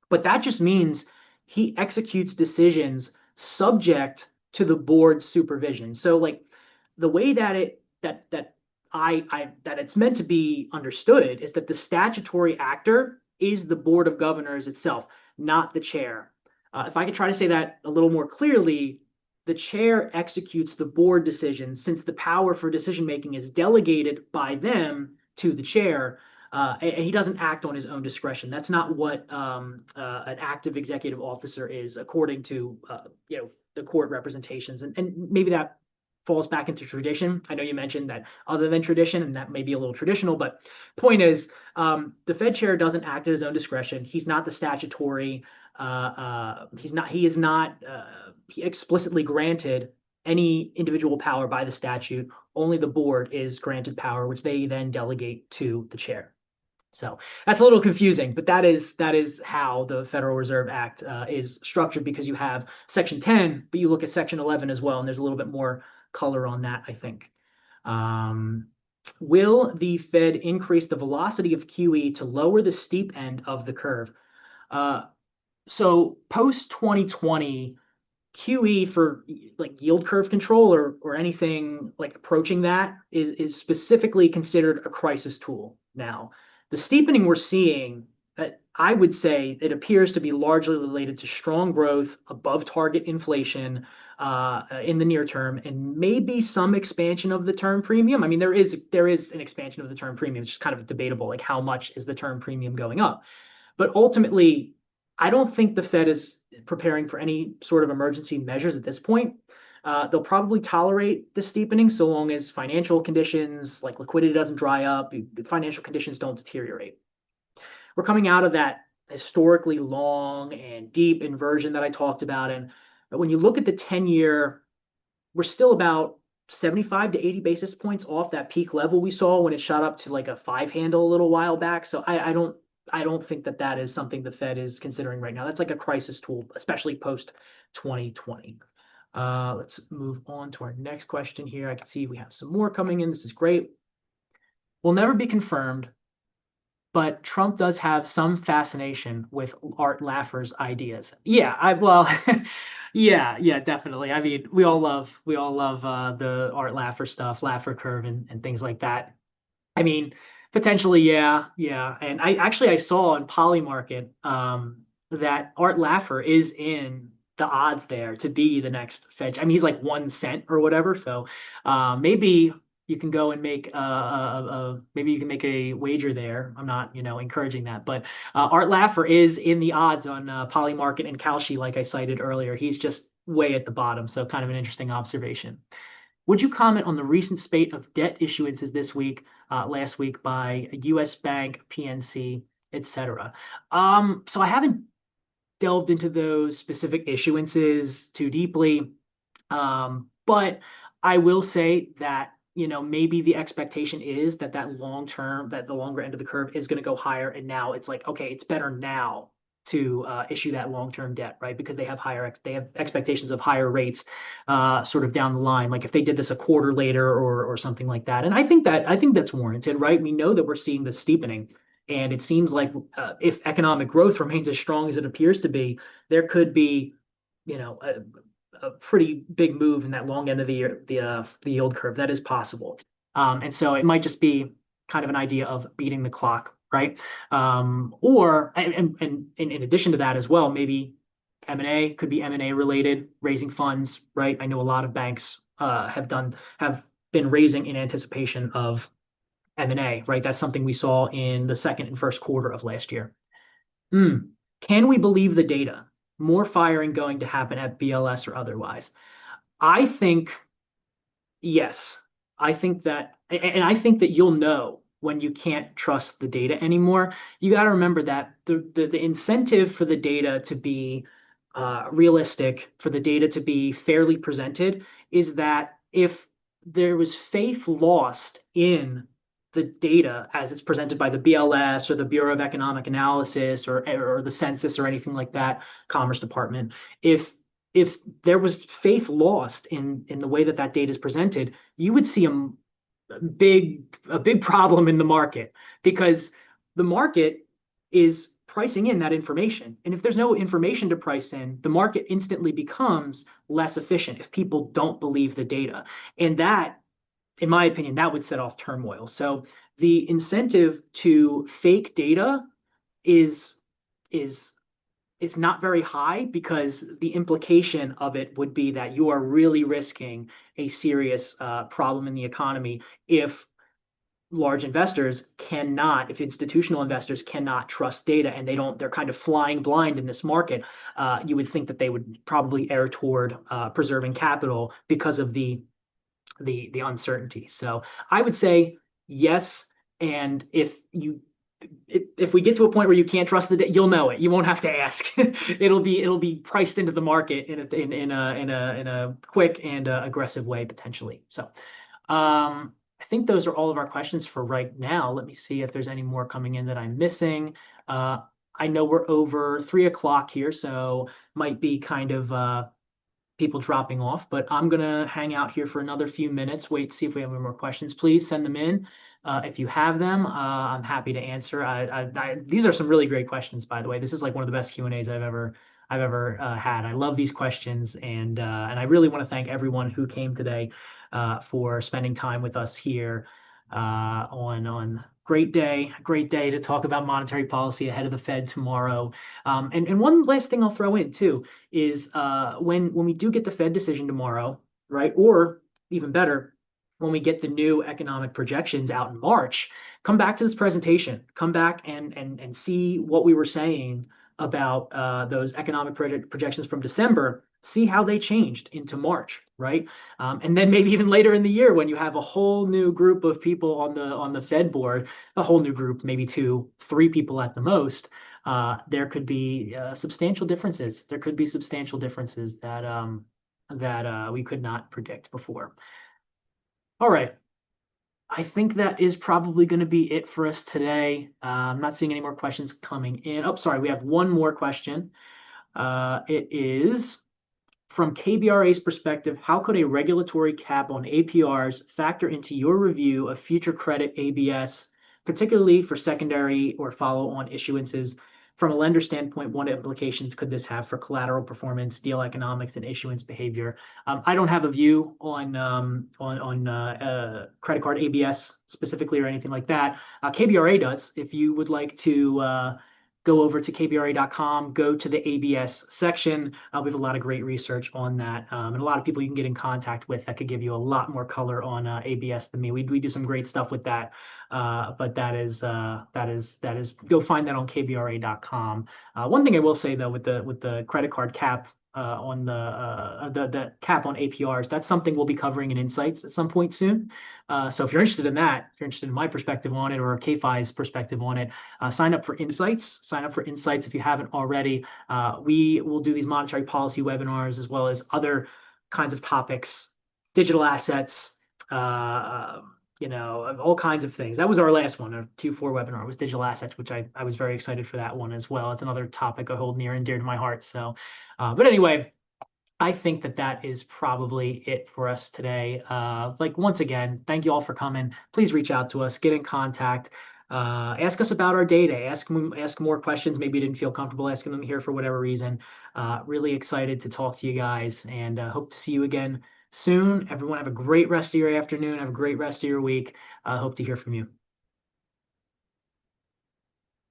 but that just means he executes decisions subject to the board's supervision. So like the way that it's meant to be understood is that the statutory actor is the Board of Governors itself, not the chair. If I could try to say that a little more clearly, the chair executes the board decisions since the power for decision making is delegated by them to the chair. And he doesn't act on his own discretion. That's not what an active executive officer is, according to the court representations. And maybe that falls back into tradition. I know you mentioned that other than tradition, and that may be a little traditional, but point is, the Fed chair doesn't act at his own discretion. He's not the statutory he is not explicitly granted any individual power by the statute. Only the board is granted power, which they then delegate to the chair. So that's a little confusing, but that is how the Federal Reserve Act is structured, because you have Section 10, but you look at Section 11 as well, and there's a little bit more color on that, I think. Um, will the Fed increase the velocity of QE to lower the steep end of the curve? Uh, so post 2020, QE for like yield curve control or anything like approaching that is specifically considered a crisis tool now. The steepening we're seeing, I would say it appears to be largely related to strong growth above target inflation in the near term, and maybe some expansion of the term premium. I mean, there is an expansion of the term premium. It's just kind of debatable, like how much is the term premium going up? But ultimately, I don't think the Fed is preparing for any sort of emergency measures at this point. They'll probably tolerate the steepening so long as financial conditions like liquidity doesn't dry up, financial conditions don't deteriorate. We're coming out of that historically long and deep inversion that I talked about. And when you look at the 10-year, we're still about 75 to 80 basis points off that peak level we saw when it shot up to like a five handle a little while back. So I don't think that is something the Fed is considering right now. That's like a crisis tool, especially post 2020. Let's move on to our next question here. I can see we have some more coming in. This is great. Will never be confirmed, but Trump does have some fascination with Art Laffer's ideas. Yeah, yeah, definitely. I mean, we all love the Art Laffer stuff, Laffer curve, and things like that. I mean, potentially, yeah, yeah. And I saw in Polymarket that Art Laffer is in the odds there to be the next Fed. I mean, he's like 1 cent or whatever. So maybe you can go and make maybe you can make a wager there. I'm not, encouraging that, but Art Laffer is in the odds on Polymarket and Kalshi, like I cited earlier. He's just way at the bottom. So kind of an interesting observation. Would you comment on the recent spate of debt issuances this week, last week by U.S. Bank, PNC, etc.? So I haven't delved into those specific issuances too deeply, but I will say that maybe the expectation is that long term, that the longer end of the curve is going to go higher, and now it's like, okay, it's better now to issue that long-term debt, right? Because they have expectations of higher rates, sort of down the line. Like if they did this a quarter later or something like that, and I think that's warranted, right? We know that we're seeing the steepening, and it seems like if economic growth remains as strong as it appears to be, there could be, a pretty big move in that long end of the yield curve. That is possible, and so it might just be kind of an idea of beating the clock, right? Or and in addition to that as well, maybe M&A could be M&A related, raising funds, right? I know a lot of banks have been raising in anticipation of M&A, right? That's something we saw in the second and first quarter of last year. Can we believe the data? More firing going to happen at BLS or otherwise? I think yes. I think that you'll know when you can't trust the data anymore. You got to remember that the incentive for the data to be realistic, for the data to be fairly presented, is that if there was faith lost in the data as it's presented by the BLS or the Bureau of Economic Analysis or the census or anything like that, Commerce Department, if there was faith lost in the way that data is presented, you would see a big problem in the market, because the market is pricing in that information. And if there's no information to price in, the market instantly becomes less efficient if people don't believe the data. And that, in my opinion, that would set off turmoil. So the incentive to fake data is is it's not very high, because the implication of it would be that you are really risking a serious problem in the economy if if institutional investors cannot trust data, and they're kind of flying blind in this market. You would think that they would probably err toward preserving capital because of the uncertainty. So I would say yes, and if you if we get to a point where you can't trust the data, you'll know it. You won't have to ask. It'll be priced into the market in a quick and aggressive way potentially. So I think those are all of our questions for right now. Let me see if there's any more coming in that I'm missing. Uh, I know we're over 3 o'clock here, so might be kind of people dropping off, but I'm gonna hang out here for another few minutes, wait, see if we have any more questions. Please send them in. If you have them, I'm happy to answer. These are some really great questions, by the way. This is like one of the best Q&As I've ever had. I love these questions, and I really want to thank everyone who came today for spending time with us here on great day to talk about monetary policy ahead of the Fed tomorrow. And one last thing I'll throw in too is when we do get the Fed decision tomorrow, right? Or even better, when we get the new economic projections out in March, come back to this presentation, come back and see what we were saying about those economic projections from December, see how they changed into March, right? And then maybe even later in the year when you have a whole new group of people on the Fed board, a whole new group, maybe two, three people at the most, there could be substantial differences. There could be substantial differences that we could not predict before. All right. I think that is probably going to be it for us today. I'm not seeing any more questions coming in. Oh, sorry, we have one more question. It is from KBRA's perspective, how could a regulatory cap on APRs factor into your review of future credit ABS, particularly for secondary or follow-on issuances? From a lender standpoint, what implications could this have for collateral performance, deal economics, and issuance behavior? I don't have a view on credit card ABS specifically or anything like that. KBRA does. If you would like to go over to kbra.com, go to the ABS section. We have a lot of great research on that, and a lot of people you can get in contact with that could give you a lot more color on ABS than me. We do some great stuff with that, but that is go find that on kbra.com. One thing I will say though, with the credit card cap on the cap on APRs, that's something we'll be covering in Insights at some point soon. So if you're interested in that, if you're interested in my perspective on it or KFI's perspective on it, sign up for Insights. Sign up for Insights if you haven't already. We will do these monetary policy webinars as well as other kinds of topics, digital assets, all kinds of things. That was our last one, our Q4 webinar was digital assets, which I was very excited for that one as well. It's another topic I hold near and dear to my heart. So, but anyway, I think that is probably it for us today. Once again, thank you all for coming. Please reach out to us, get in contact, ask us about our data, ask more questions. Maybe you didn't feel comfortable asking them here for whatever reason. Really excited to talk to you guys and hope to see you again soon. Everyone have a great rest of your afternoon. Have a great rest of your week. Hope to hear from you.